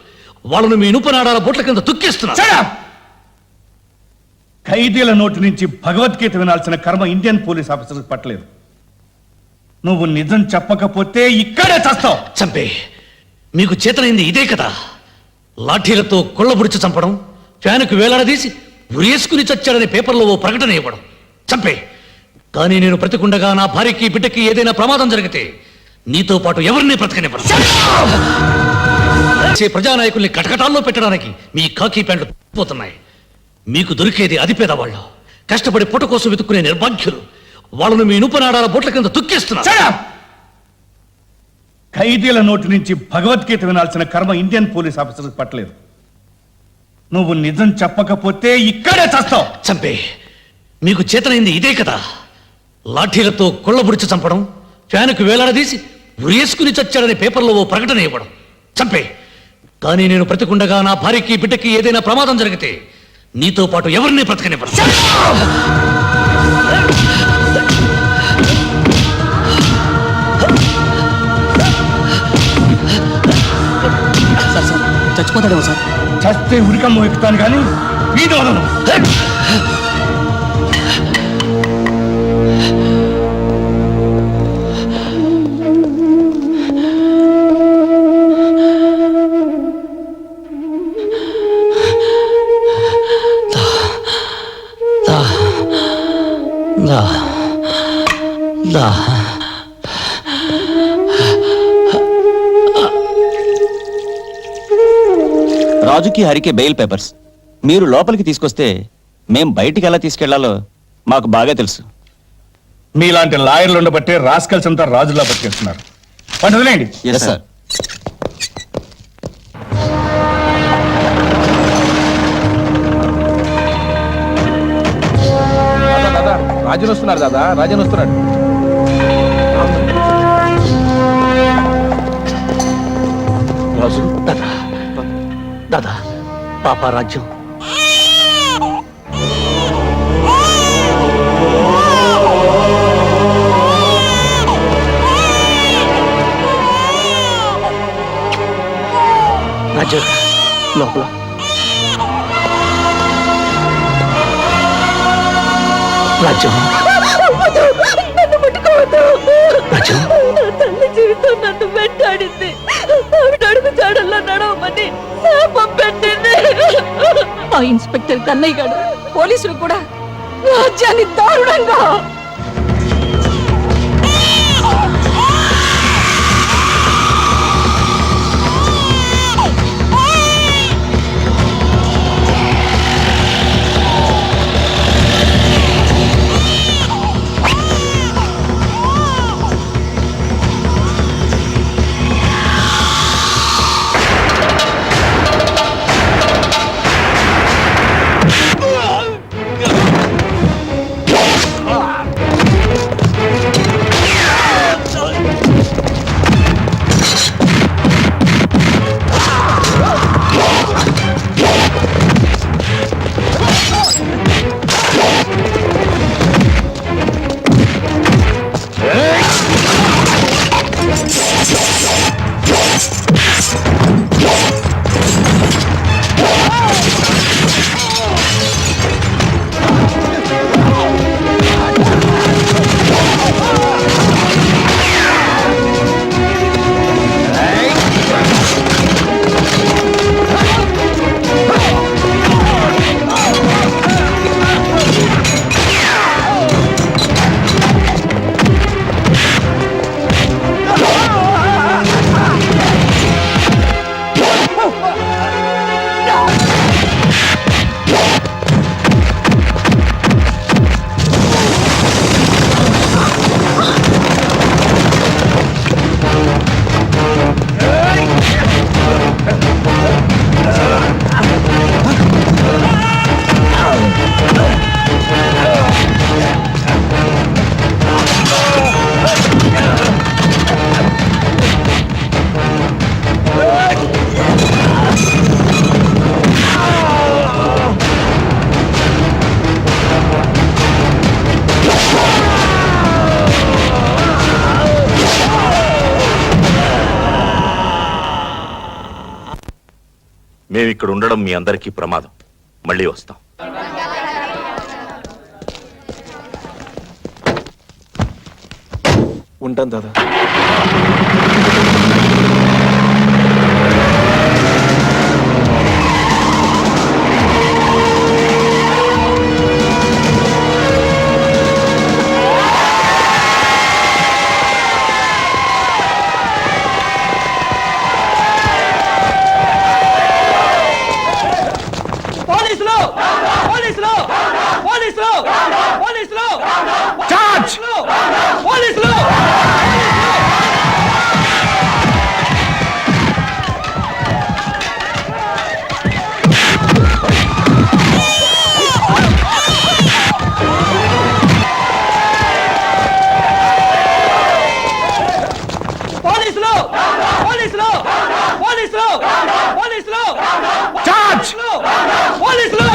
Speaker 3: వాళ్ళను మీ ఇనుపనాడాల బొట్ల కింద తొక్కేస్తున్నారు.
Speaker 9: ఖైదీల నోటి నుంచి భగవద్గీత వినాల్సిన కర్మ ఇండియన్ పోలీస్ ఆఫీసర్ పట్టలేదు. నువ్వు నిజం చెప్పకపోతే ఇక్కడే చస్తావు.
Speaker 3: చంపే మీకు చేతనైంది ఇదే కదా. లాఠీలతో కొళ్ళబుడిచి చంపడం, ఫ్యానుకు వేలాడదీసి ఉరేసుకుని చచ్చాడనే పేపర్లో ఓ ప్రకటన ఇవ్వడం. చంపే కానీ నేను బ్రతికుండగా నా భార్యకి బిడ్డకి ఏదైనా ప్రమాదం జరిగితే నీతో పాటు ఎవరిని బ్రతకనివ్వను. ప్రజానాయకుల్ని కటకటాల్లో పెట్టడానికి మీ కాకి ప్యాంట్లు పోతున్నాయి. మీకు దొరికేది అతి పేదవాళ్ళు, కష్టపడి పుట్ట కోసం వెతుక్కునే నిర్భాగ్యులు. వాళ్ళను మీ ఇనుపనాడాల బొట్ల కింద తొక్కేస్తున్నారు.
Speaker 9: ఖైదీల నోటి నుంచి భగవద్గీత వినాల్సిన కర్మ ఇండియన్ పోలీస్ ఆఫీసర్ పట్టలేదు. నువ్వు నిజం చెప్పకపోతే ఇక్కడే చస్తావు.
Speaker 3: చంపే మీకు చేతనైంది ఇదే కదా. లాఠీలతో కొళ్ళబుడిచి చంపడం, ఫ్యానుకు వేలాడదీసి ఉరేసుకుని చచ్చాడనే పేపర్లో ఓ ప్రకటన ఇవ్వడం. చంపే కానీ నేను బ్రతికుండగా నా భార్యకి బిడ్డకి ఏదైనా ప్రమాదం జరిగితే నీతో పాటు ఎవరిని బ్రతకనివ్వను.
Speaker 12: చచ్చిపోతాడేమో సార్.
Speaker 9: చస్తే ఉరికమ్మ ఎక్కుతాను కానీ వీధి వదలను.
Speaker 12: రాజుకి హరికి బెయిల్ పేపర్స్ మీరు లోపలికి తీసుకొస్తే మేం బయటికి ఎలా తీసుకెళ్లాలో మాకు బాగా తెలుసు.
Speaker 9: మీలాంటి లాయర్లు ఉండబట్టే రాస్కల్స్ అంతా రాజులా బతికేస్తున్నారు. వదిలేయండి.
Speaker 12: సార్
Speaker 7: రాజన్ వస్తున్నారు దాదా, రాజన్ వస్తున్నాడు.
Speaker 3: రాజు దాదా, దాదా పాప రాజ్యం. రాజ్యం లోపల. రాజ్యం
Speaker 6: నన్ను ముట్టుకోవద్దు.
Speaker 3: రాజ్యం
Speaker 6: నా తల్లి జీవితం నన్ను వెంటాడింది. ఆవిడ అడుగు చాడల్లో నడవమని శాపం పెట్టింది.
Speaker 8: ఆ ఇన్స్పెక్టర్ కన్నయ్య గారు పోలీసులు కూడా రాజ్యాన్ని దారుణంగా
Speaker 5: మేము ఇక్కడ ఉండడం మీ అందరికీ ప్రమాదం. మళ్ళీ వస్తాం.
Speaker 7: ఉంటాను దాదా.
Speaker 4: పోలీసులు పోలీసులు పోలీసులు పోలీసులు పోలీసులు పోలీసులు పోలీసులు పోలీసులు పోలీసులు పోలీసులు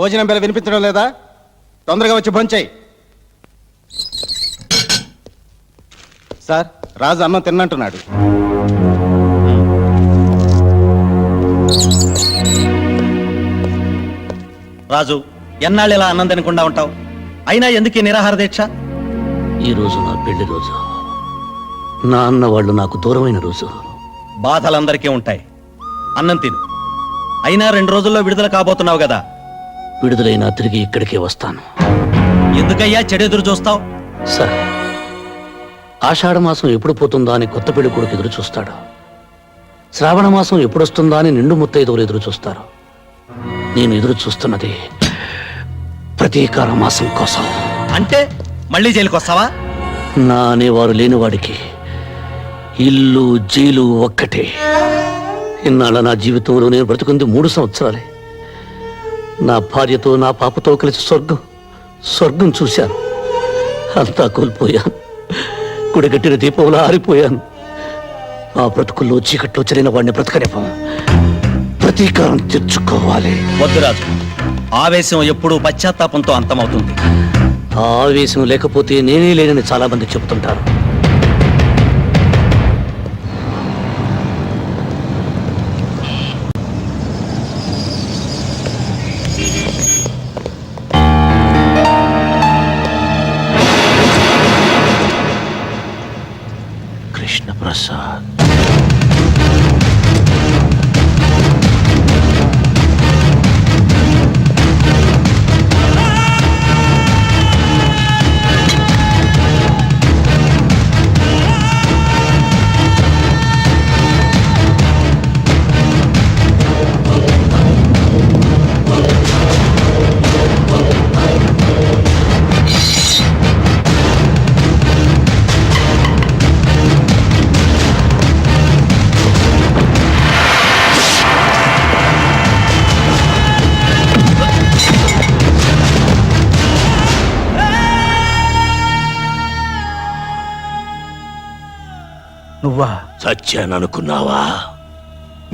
Speaker 1: భోజనం పిల్ల వినిపించడం లేదా? తొందరగా వచ్చి భోంచేయి. సార్, రాజు అన్నం తిన్నంటున్నాడు.
Speaker 4: రాజు, ఎన్నాళ్ళు ఇలా అన్నం తినకుండా ఉంటావు? అయినా ఎందుకు ఈ నిరాహార దీక్ష?
Speaker 3: ఈ రోజు నా పెళ్లి రోజు. నా అన్న వాళ్ళు నాకు దూరమైన రోజు.
Speaker 4: బాధలందరికీ ఉంటాయి. అన్నం తిను. అయినా 2 రోజుల్లో విడుదల కాబోతున్నావు కదా.
Speaker 3: విడుదలైనా తిరిగి ఇక్కడికే వస్తాను.
Speaker 4: ఎందుకయ్యా చెడెదురు చూస్తావు?
Speaker 3: సార్, ఆషాఢ మాసం ఎప్పుడు పోతుందా అని కొత్త పెళ్లి కొడుకు ఎదురు చూస్తాడు. శ్రావణ మాసం ఎప్పుడొస్తుందా అని నిండు ముత్తైదువులు ఎదురు చూస్తారు. నేను ఎదురు చూస్తున్నది ప్రతీకార మాసం కోసం.
Speaker 4: అంటే మళ్ళీ జైలుకి వస్తావా?
Speaker 3: నా అనేవారు లేనివాడికి ఇల్లు జైలు ఒక్కటే. ఇన్నాళ్ళ నా జీవితంలో నేను బ్రతుకుంది 3 సంవత్సరాలే. నా భార్యతో నా పాపతో కలిసి స్వర్గం చూశాను. అంతా కోల్పోయాను. కుడిగట్టిన దీపంలో ఆరిపోయాను. ఆ బ్రతుకుల్లో చీకట్లో చెరిన వాడిని బ్రతకనివ్వం. ప్రతీకారం తెచ్చుకోవాలి.
Speaker 4: వద్దురాజు, ఆవేశం ఎప్పుడూ పశ్చాత్తాపంతో అంతమవుతుంది.
Speaker 3: ఆ ఆవేశం లేకపోతే నేనే లేనని చాలా మంది చెబుతుంటారు.
Speaker 2: కృష్ణప్రసాద్, నువ్వా? చచ్చాననుకున్నావా?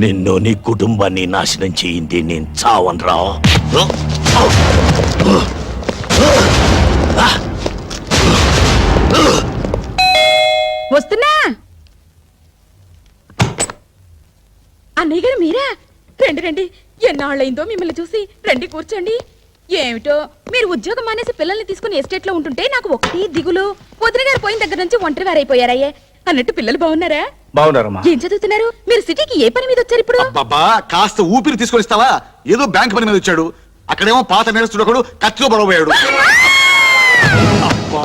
Speaker 2: నిన్ను నీ కుటుంబాన్ని నాశనం చేయింది నేను చావనరా.
Speaker 6: వస్తున్నా. అన్నయ్య గారు మీరా? రండి రండి, ఎన్నాళ్ళైందో మిమ్మల్ని చూసి. రండి కూర్చోండి. ఏమిటో మీరు ఉద్యోగం మానేసి పిల్లల్ని తీసుకుని ఎస్టేట్ లో ఉంటుంటే నాకు ఒకటి దిగులు. వదిన గారు పోయిన దగ్గర నుంచి ఒంటరి వారైపోయారయ్యే. అన్నట్టు పిల్లలు బాగున్నారా?
Speaker 9: బాగున్నారమ్మా.
Speaker 6: ఏం చదువుతున్నారు? మీరు సిటీకి ఏ పని మీద వచ్చారు ఇప్పుడు?
Speaker 13: బాబా, కాస్త ఊపిరి తీసుకొని ఇస్తావా? ఏదో బ్యాంక్ పని మీద వచ్చాడు. అక్కడేమో పాత నేరస్తుడు ఒకడు కత్తిలో పడబోయాడు. అబ్బా,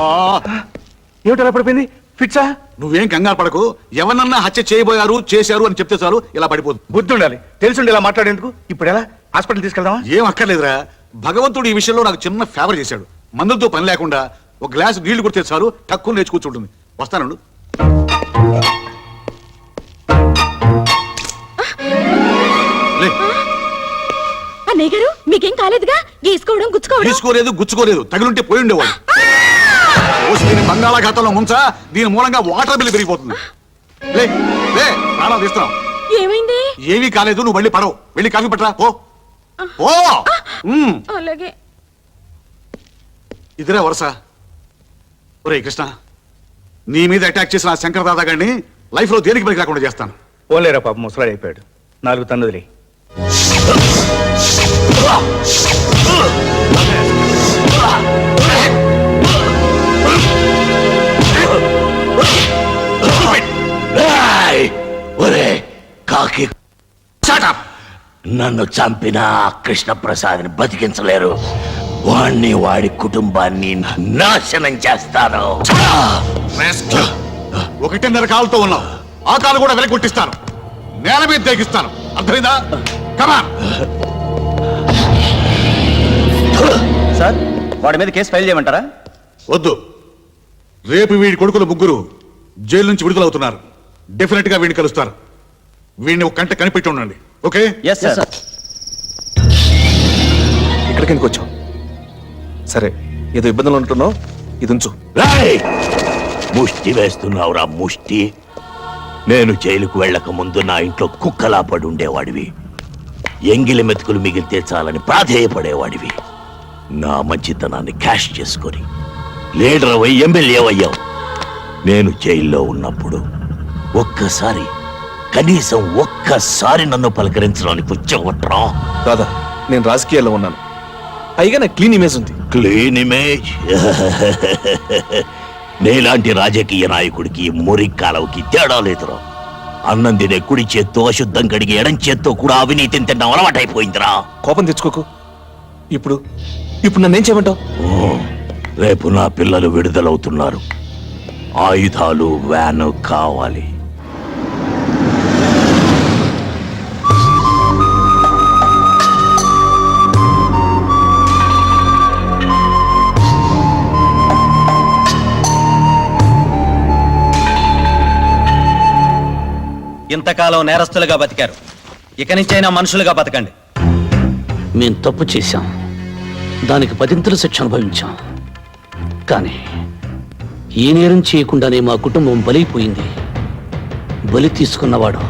Speaker 9: ఏమిటలా పడిపోయింది? ఫిట్సా?
Speaker 13: నువ్వేం కంగారు పడకు. ఎవరన్నా హత్య చేశారు అని చెప్తే చాలు ఇలా పడిపోతుంది.
Speaker 9: బుద్ధి ఉండాలి. తెలుసుండి ఇలా మాట్లాడేందుకు. ఇప్పుడు ఎలా? హాస్పిటల్ తీసుకెళ్దామా?
Speaker 13: ఏం అక్కర్లేదురా. భగవంతుడు ఈ విషయంలో నాకు చిన్న ఫేవర్ చేశాడు. మందులతో పని లేకుండా ఒక గ్లాసు నీళ్లు కొడితే చాలు తక్కువ లేచి కూర్చుంటుంది. వస్తాను.
Speaker 6: అన్నయ్య గారు మీకేం కాలేదుగా?
Speaker 13: గుచ్చుకోలేదు. తగిలుంటే పోయి ఉండేవాడు. దీని బంగాళాఖాతంలో ముంచా. దీని మూలంగా వాటర్ బిల్ పెరిగిపోతుంది. ప్రాణాలు తీస్తున్నాం.
Speaker 6: ఏమైంది?
Speaker 13: ఏమీ కాలేదు. నువ్వు మళ్ళీ పడవు. వెళ్ళి కాఫీ పట్టరా. పో.
Speaker 6: అలాగే.
Speaker 13: ఇదిరే వరుస. ఒరే కృష్ణ, నీ మీద అటాక్ చేసిన శంకర్ దాదా గారిని లైఫ్ లో దేనికి పనికి రాకుండా చేస్తాను.
Speaker 9: పోలేరా పాప, ముసలాడు అయిపోయాడు. 4 తన్నుదిలే.
Speaker 2: ఒరే కాకి నన్ను చంపిన ఆ కృష్ణప్రసాద్ని బతికించలేరు. వాణ్ణి వాడి కుటుంబాన్ని నాశనం చేస్తాను.
Speaker 13: రాస్కల్. 1.5 కాలుతో ఉన్నావు, ఆ కాలు కూడా వెలగొట్టిస్తాను, నేల మీద తెగిస్తాను. అర్థమైందా? కమాన్.
Speaker 10: సార్ వాడి మీద కేసు ఫైల్ చేయమంటారా?
Speaker 13: వద్దు. రేపు వీడి కొడుకులు ముగ్గురు జైలు నుంచి విడుదలవుతున్నారు. డెఫినెట్ గా వీడిని కలుస్తారు. వీడిని ఒక కంట కనిపెట్టి ఉండండి. ఓకే?
Speaker 10: Yes sir.
Speaker 7: ఇక్కడికి ఎందుకు వచ్చావు? సరే, ఏదో ఇబ్బందులు ఉంటున్నావు, ఇది ఉంచు.
Speaker 2: రాయ్! ముష్టి వేస్తున్నావురా ముష్టి. నేను జైలుకు వెళ్ళక ముందు నా ఇంట్లో కుక్కలా పడి ఉండేవాడివి. ఎంగిలి మెతుకులు మిగిలితే చాలని ప్రాధేయపడేవాడివి. నా మంచితనాన్ని క్యాష్ చేసుకొని లీడర్ అయ్యి ఎమ్మెల్యే అయ్యావు. నేను జైల్లో ఉన్నప్పుడు కనీసం ఒక్కసారి నన్ను పలకరించడానికి వచ్చావట్రా?
Speaker 7: దాదా, నేను రాజకీయాల్లో ఉన్నాను, పైగా నా క్లీన్ ఇమేజ్ ఉంది.
Speaker 2: Clean image? నీలాంటి రాజకీయ నాయకుడికి మురి కాలవుకి తేడా లేదురా. అన్నం తినే కుడి చేత్తో అశుద్ధం కడిగి ఎడం చేత్తో కూడా అవినీతిని తిన్న అలవాటైపోయిందిరా.
Speaker 7: కోపం తెచ్చుకోకు. ఇప్పుడు నన్నేం చేయమంటావు?
Speaker 2: రేపు నా పిల్లలు విడుదలవుతున్నారు. ఆయుధాలు, వ్యాను కావాలి.
Speaker 4: ఇంతకాలం నేరస్తులుగా బతికారు, ఇక నుంచైనా మనుషులుగా బతకండి.
Speaker 3: మేం తప్పు చేశాం, దానికి 10 శిక్ష అనుభవించాం. కానీ ఏ నేరం చేయకుండానే మా కుటుంబం బలైపోయింది. బలి తీసుకున్నవాడు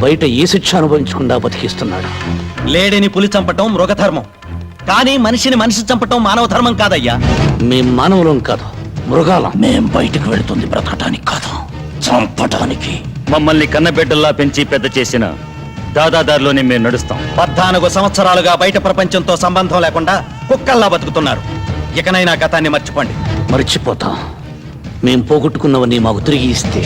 Speaker 3: బయట ఏ శిక్ష అనుభవించకుండా బతికిస్తున్నాడు.
Speaker 4: లేడిని పులి చంపటం మృగధర్మం, కానీ మనిషిని మనిషి చంపటం మానవ ధర్మం కాదయ్యా.
Speaker 3: మేం మానవులం కాదు, మృగాలం.
Speaker 2: మేం బయటకు వెళుతుంది బ్రతకటానికి కాదు, చంపటానికి.
Speaker 10: మమ్మల్ని కన్నబిడ్డల్లా పెంచి పెద్ద చేసిన దాదాదారిలోనే మేము నడుస్తాం.
Speaker 4: 14 సంవత్సరాలుగా బయట ప్రపంచంతో సంబంధం లేకుండా కుక్కల్లా బతుకుతున్నారు. ఇకనైనా గతాన్ని మర్చిపోండి.
Speaker 3: మర్చిపోతాం. మేం పోగొట్టుకున్నవన్నీ మాకు తిరిగి ఇస్తే.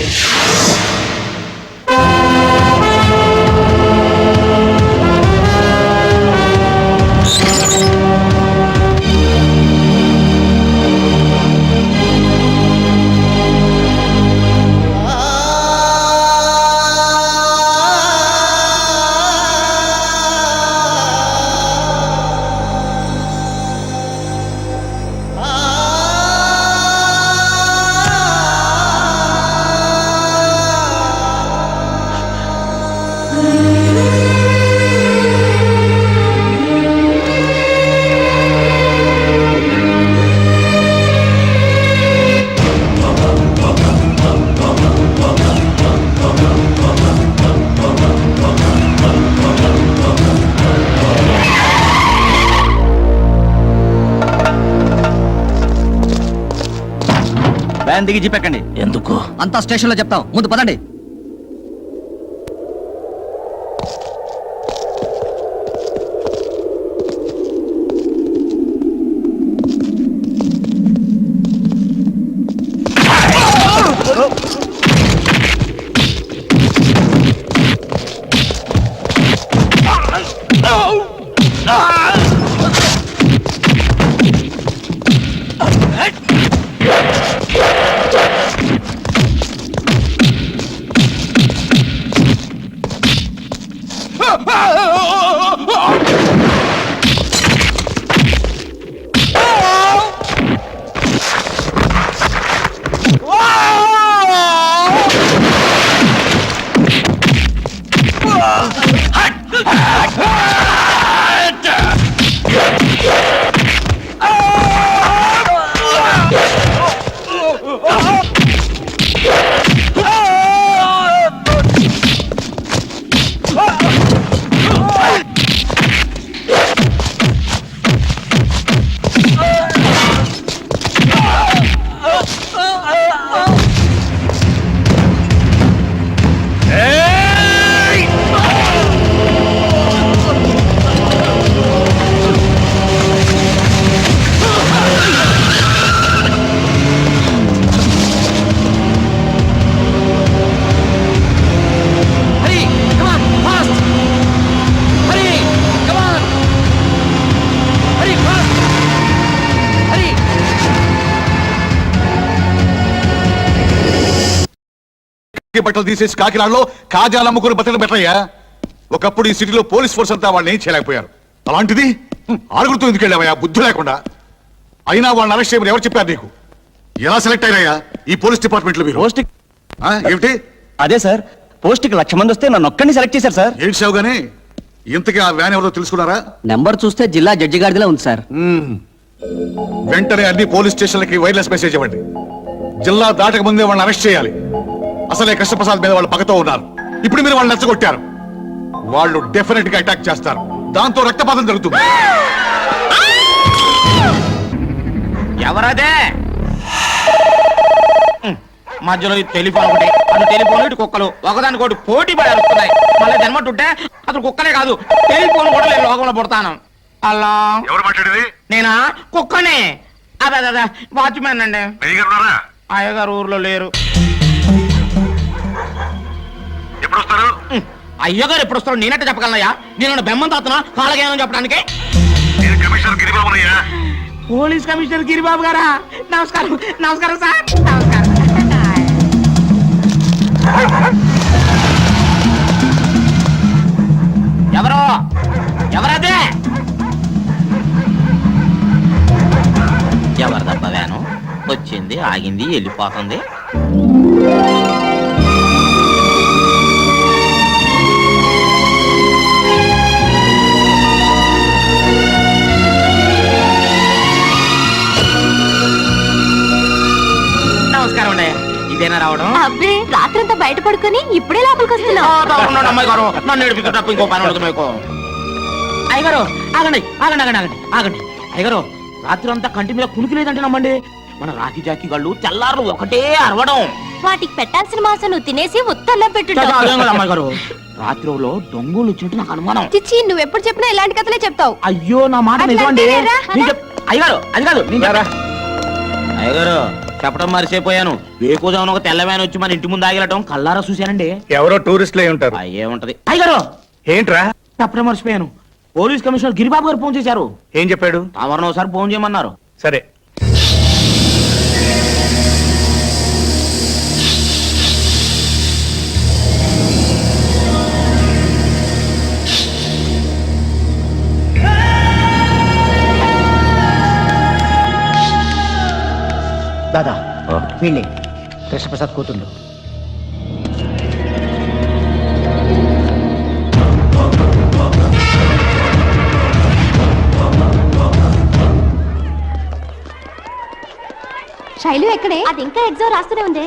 Speaker 10: వ్యాన్ దిగి జీపెక్కండి.
Speaker 3: ఎందుకు?
Speaker 10: అంతా స్టేషన్ లో చెప్తాం, ముందు పదండి.
Speaker 13: బట్టలు తీసేసి కాకినాడలో కాజాలు అమ్ముకుని బట్టలు పెట్టయ్యా. ఒకప్పుడు ఈ సిటీలో పోలీస్ ఫోర్స్ అంతా వాళ్ళని ఏం చేయలేకపోయారు. అలాంటిది ఆరుగురితో ఎందుకు వెళ్ళావయ్యా బుద్ధి లేకుండా? అయినా వాళ్ళని అరెస్ట్ చేయమని ఎవరు చెప్పారు నీకు? ఎలా సెలెక్ట్ అయినాయా ఈ పోలీస్ డిపార్ట్మెంట్ లో మీరు? ఏమిటి?
Speaker 12: అదే సార్, పోస్ట్ కి 1,00,000 మంది వస్తే నన్ను ఒక్కడిని సెలెక్ట్ చేశారు సార్.
Speaker 13: ఏంటి సావు గానీ ఇంతకీ ఆ వ్యాన్ ఎవరో తెలుసుకున్నారా?
Speaker 12: నెంబర్ చూస్తే జిల్లా జడ్జి గారిదిలా ఉంది సార్.
Speaker 13: వెంటనే అన్ని పోలీస్ స్టేషన్లకి వైర్లెస్ మెసేజ్ ఇవ్వండి. జిల్లా దాటక ముందే వాళ్ళని అరెస్ట్ చేయాలి. అసలే కృష్ణప్రసాద్ మీద వాళ్ళు పగతో ఉన్నారు. ఇప్పుడు మీరు వాళ్ళని నచ్చగొట్టారు. వాళ్ళు డెఫినెట్ గా అటాక్ చేస్తారు. దాంతో రక్తపాతం జరుగుతుంది.
Speaker 9: ఎవరదే మధ్యలో టెలిఫోన్ ఒకటి, అటు టెలిఫోన్ ఇటు కుక్కలు ఒకదానికోటి పోటీ పడి అరుస్తున్నాయి. మళ్ళీ జన్మటుంటే అసలు కుక్కలే కాదు, టెలిఫోన్ కూడా నేను లోకంలో పుడతాను. అలా
Speaker 13: ఎవరు మాట్లాడేది?
Speaker 9: నేనా? కుక్కనే. అదే వాచ్మెన్ అండి. అయ్యగారు ఊర్లో లేరు.
Speaker 13: ఎప్పుడు వస్తారు?
Speaker 9: అయ్యగారు ఎప్పుడు వస్తారో నేనంటే చెప్పగలనయ్యా? నేను బెమ్మం తాతున్నా కాలగేమని చెప్పడానికి. పోలీస్ కమిషనర్ గిరిబాబు గారా? నమస్కారం. నమస్కారం సార్. నమస్కారం. ఎవరో ఎవరదే? ఎవరిదబ్బా వ్యాను? వచ్చింది, ఆగింది, వెళ్ళిపోతుంది. నమస్కారం అండి. ఇదేనా రావడం?
Speaker 6: అబ్బే, రాత్రంతా బయట పడుకొని ఇప్పుడే లోపలికి వస్తున్నావు.
Speaker 9: అమ్మాయి గారు నన్ను ఏడిపిస్తే తప్ప ఇంకో పని ఉండదు మీకు. అయ్యగారు ఆగండి ఆగండి ఆగండి ఆగండి ఆగండి. అయ్యగారు రాత్రి అంతా కంటి మీద కునికి లేదంటే నమ్మండి. మన రాఖీ జాకీ గళ్ళు తెల్లారు ఒకటే అరవడం.
Speaker 6: వాటికి పెట్టాల్సిన మాసం నువ్వు తినేసి ఉత్తర్లో పెట్టు.
Speaker 9: అమ్మాయి గారు రాత్రిలో దొంగలు వచ్చినట్టు నాకు అనుమానం.
Speaker 6: చిచ్చి, నువ్వు ఎప్పుడు చెప్పినా ఇలాంటి కథలే చెప్తావు.
Speaker 9: అయ్యో నా మాట నిజమండి. అయ్యగారు అది కాదు. అయ్యగారు చెప్పడం మరిసిపోయాను. వేకోజామున ఒక తెల్లవాన వచ్చి మన ఇంటి ముందు ఆగిలటం కల్లారా చూశానండి.
Speaker 4: ఎవరో టూరిస్టులు అయి ఉంటారు.
Speaker 9: అయ్యే ఉంటది. అయ్యగారు
Speaker 4: ఏంట్రా?
Speaker 9: చెప్పడం మర్చిపోయాను. పోలీస్ కమిషనర్ గిరిబాబు గారు ఫోన్ చేశారు.
Speaker 4: ఏం చెప్పాడు?
Speaker 9: తమరిని ఒకసారి ఫోన్ చేయమన్నారు.
Speaker 4: సరే.
Speaker 1: దాదా వీళ్ళే కృష్ణప్రసాద్ కూతుండు.
Speaker 6: శైలు ఎక్కడే? అది ఇంకా ఎగ్జామ్ రాస్తూనే ఉంది.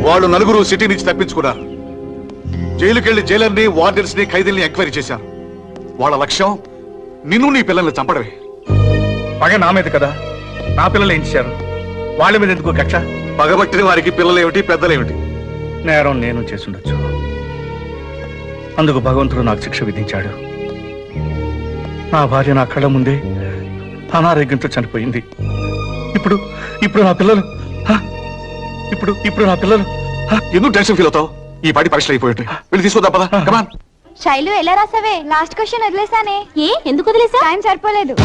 Speaker 13: వాళ్ళు నలుగురు సిటీ నుంచి తప్పించుకున్నారు. జైలుకెళ్లి జైలర్ని, వార్డెన్స్ ని, ఖైదీల్ని ఎంక్వైరీ చేశారు. వాళ్ళ లక్ష్యం నిన్ను నీ పిల్లల్ని చంపడమే.
Speaker 4: పగ నా మీద కదా, నా పిల్లలు ఏం చేశారు? వాళ్ళ మీద ఎందుకు కక్ష?
Speaker 13: పగబట్టిన వారికి పిల్లలేమిటి, పెద్దలేమిటి?
Speaker 4: నేరం నేను చేసుండొచ్చు. అందుకు భగవంతుడు నాకు శిక్ష విధించాడు. నా భార్య నా కళ్ళ ముందే అనారోగ్యంతో చనిపోయింది. ఇప్పుడు ఇప్పుడు నా పిల్లలు ఇప్పుడు నా పిల్లలు
Speaker 13: ఎందుకు టెన్షన్ ఫీల్ అవుతావు? ఈ పాటి పరీక్షలు అయిపోయి వెళ్ళి తీసుకుందా పదా. కమాన్.
Speaker 6: శైలు ఎలా రాసావే? Last question వదిలేసానే. ఏ ఎందుకు వదిలేసా? టైం సరిపోలేదు.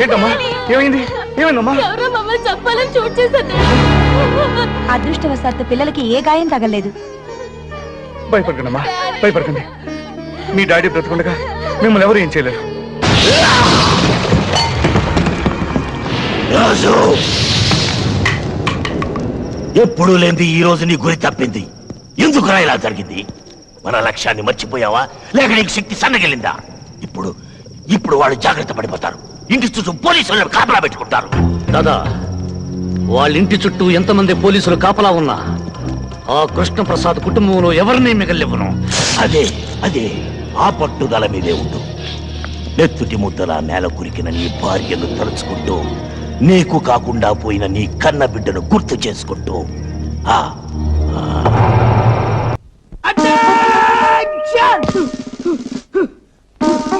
Speaker 4: ఏంటమ్మా? ఏమైంది? ఏమైందమ్మా?
Speaker 6: ఎవరో మమ్మల్ని చంపాలని చూడ్ చేశారు. అదృష్టవశాత్తు పిల్లలకి ఏ గాయం తగలేదు.
Speaker 13: భయపడకండి అమ్మా, భయపడకండి. మీ డాడీ బ్రతకుండగా మిమ్మల్ని ఎవరు ఏం చేయలేరు.
Speaker 2: రాజు, ఎప్పుడూ లేనిది ఈ రోజు నీ గురి తప్పింది. ఎందుకురా ఇలా జరిగింది? మన లక్ష్యాన్ని మర్చిపోయావా, లేక నీకు శక్తి సన్నగిలిందా? ఇప్పుడు ఇప్పుడు వాళ్ళు జాగ్రత్త పడిపోతారు. ఇంటి చుట్టూ పోలీసులను కాపలా పెట్టుకుంటారు.
Speaker 3: దాదా, వాళ్ళ ఇంటి చుట్టూ ఎంతమంది పోలీసులు కాపలా ఉన్నా ఆ కృష్ణప్రసాద్ కుటుంబంలో ఎవరిని మిగలివ్వను.
Speaker 2: అదే అదే ఆ పట్టుదల మీదే ఉండు. నెత్తుటి ముద్దలా నేల కురికిన నీ భార్యను తలుచుకుంటూ, నీకు కాకుండా పోయిన నీ కన్న బిడ్డను గుర్తు చేసుకుంటూ ఆ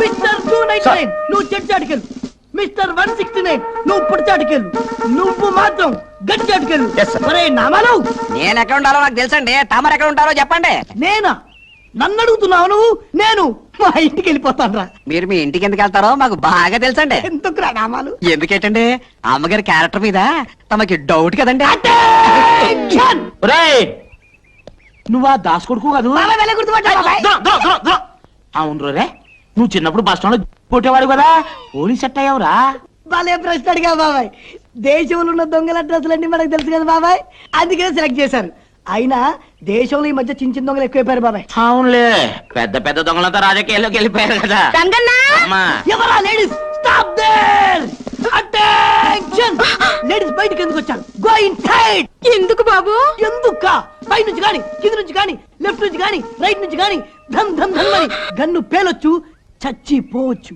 Speaker 1: మిస్టర్ 299 నువ్వు చెడ్చాడికెళ్ళు. మిస్టర్ 169 నువ్వు పుడిచాడికెళ్ళు. నువ్వు మాత్రం గడిచాడికెళ్ళు. ఒరే నామాలు,
Speaker 14: నేను ఎక్కడ ఉండాలో నాకు తెలుసండి. తమరు ఎక్కడ ఉంటారో చెప్పండి.
Speaker 1: నేనా? నన్ను అడుగుతున్నావు నువ్వు? నేను మా ఇంటికి వెళ్ళిపోతాను రా.
Speaker 14: మీరు మీ ఇంటికి ఎందుకు వెళ్తారో మాకు బాగా తెలుసండి.
Speaker 1: ఎందుకురా నామాలు?
Speaker 14: ఎందుకేటండి, అమ్మగారి క్యారెక్టర్ మీద తమకి డౌట్ కదండి.
Speaker 1: నువ్వు ఆ దాస్ కొడుకు కాదు?
Speaker 14: అవును రే, నువ్వు చిన్నప్పుడు బస్ స్టాండ్ లో కొట్టేవాడు కదా, పోలీస్ సెట్ అయ్యావురా.
Speaker 1: భలే ప్రశ్న అడిగా బాబాయ్. దేశంలో ఉన్న దొంగల అడ్రస్లన్నీ మనకు తెలుసు కదా బాబాయ్, అందుకే సెలెక్ట్ చేశారు. అయినా దేశంలో ఈ మధ్య చిన్న చిన్న దొంగలు ఎక్కువైపోయారు బాబాయ్.
Speaker 14: అవునులే, పెద్ద పెద్ద దొంగలంతా రాజకీయాల్లోకి వెళ్ళిపోయారు కదా.
Speaker 1: ఎవరా ladies? Stop there! Attention! Ladies బయటికి ఎందుకు వచ్చారు? Go inside!
Speaker 6: ఎందుకు బాబు?
Speaker 1: ఎందుక? పై నుంచి గాని, కింద నుంచి గాని, లెఫ్ట్ నుంచి గాని, రైట్ నుంచి గాని ధమ్ ధమ్ ధమ్ అని గన్ను పేలొచ్చు, చచ్చిపోవచ్చు.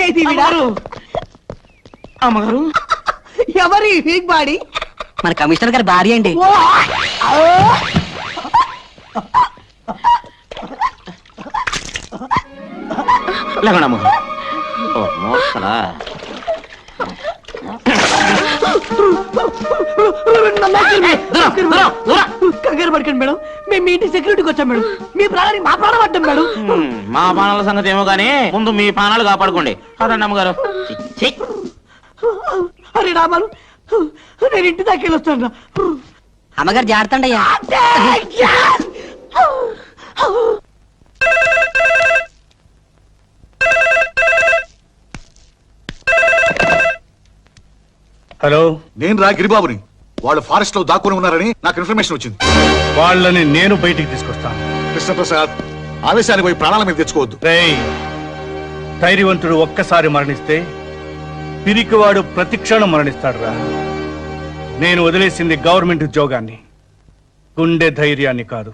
Speaker 1: ఏది విడారు?
Speaker 14: అమ్మగారు,
Speaker 1: ఎవరి వీక్ బాడీ?
Speaker 14: మన కమిషనర్ గారి భార్య అండి.
Speaker 1: కంగారు పడకండి మేడం, మేము మీ ఇంటి సెక్యూరిటీకి వచ్చాం మేడం. మీ ప్రాణానికి మా ప్రాణం పడ్డాం మేడం.
Speaker 14: మా ప్రాణాల సంగతి ఏమో గానీ ముందు మీ ప్రాణాలు కాపాడుకోండి. అదండి అమ్మగారు.
Speaker 1: అరే రామాలు, నేను ఇంటి దాకా వెళ్ళొస్తాను.
Speaker 14: అమ్మగారు జాగ్రత్త అండి.
Speaker 13: హలో, నేను రా గిరిబాబుని. వాళ్ళు ఫారెస్ట్ లో దాక్కుని ఉన్నారని నాకు ఇన్ఫర్మేషన్ వచ్చింది.
Speaker 15: వాళ్ళని నేను బయటికి తీసుకొస్తాను.
Speaker 13: కృష్ణప్రసాద్, ఆవేశానికి పోయి ప్రాణాల మీద తెచ్చుకోవద్దు.
Speaker 15: ధైర్యవంతుడు ఒక్కసారి మరణిస్తే పిరికివాడు ప్రతిక్షణం మరణిస్తాడు రా. నేను వదిలేసింది గవర్నమెంట్ ఉద్యోగాన్ని, గుండె ధైర్యాన్ని కాదు.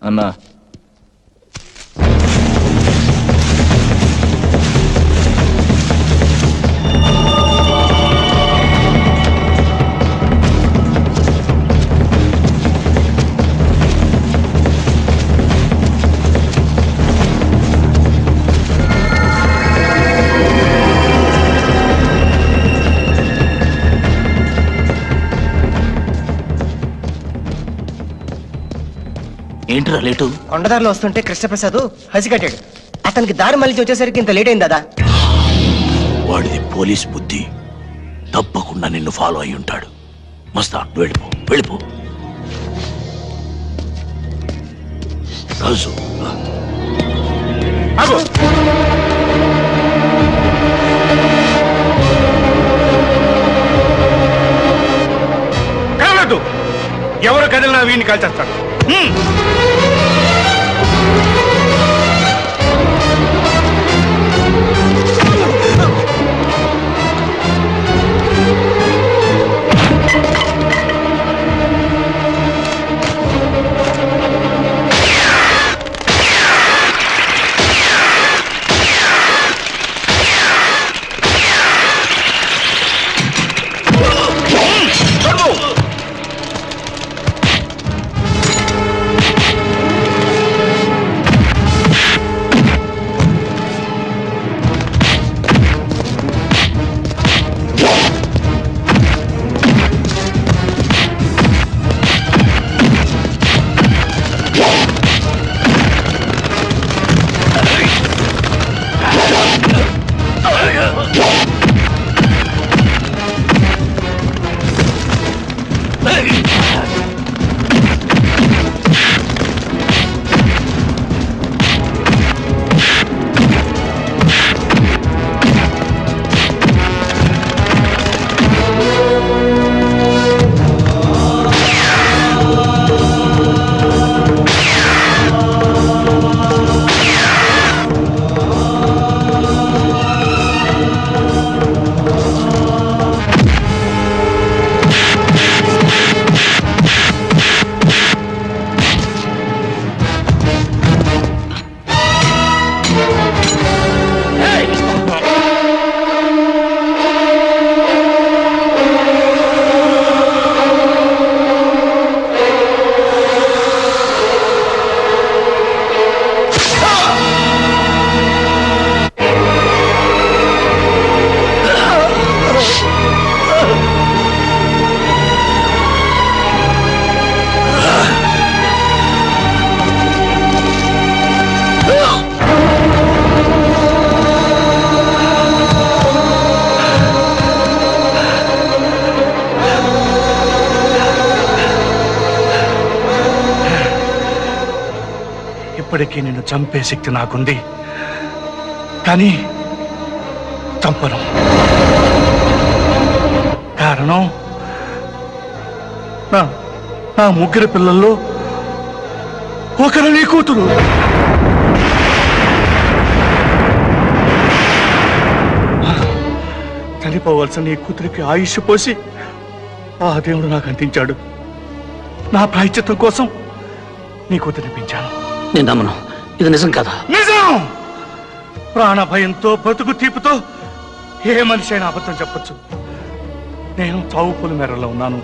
Speaker 12: అన్నా,
Speaker 2: ఏంట్రా లేటు?
Speaker 1: కొండదారిలో వస్తుంటే కృష్ణప్రసాద్ హసి కట్టాడు. అతనికి దారి మళ్ళీ వచ్చేసరికి ఇంత లేట్ అయింది దాదా.
Speaker 2: వాడిది పోలీస్ బుద్ధి. తప్పకుండా నిన్ను ఫాలో అయి ఉంటాడు. మస్తాన్, వెళ్ళిపో వెళ్ళిపో. రాజు,
Speaker 15: కదలదు. ఎవరు కదిలినా వీడిని కాల్చేస్తాడు. ఇప్పటికీ నిన్ను చంపే శక్తి నాకుంది, కానీ చంపను. కారణం నా ముగ్గురు పిల్లల్లో ఒకరు నీ కూతురు. చనిపోవలసిన నీ కూతురికి ఆయుష్ పోసి ఆ దేవుడు నాకు అందించాడు. నా ప్రాయశ్చిత్తం కోసం నీ కూతురిని పెంచాను.
Speaker 3: నేను నమ్మను, ఇది నిజం కదా?
Speaker 15: నిజం. ప్రాణ భయంతో బ్రతుకు తీపుతో ఏ మనిషి అయినా అబద్ధం చెప్పొచ్చు. నేను చావు పూల మేరలో ఉన్నాను.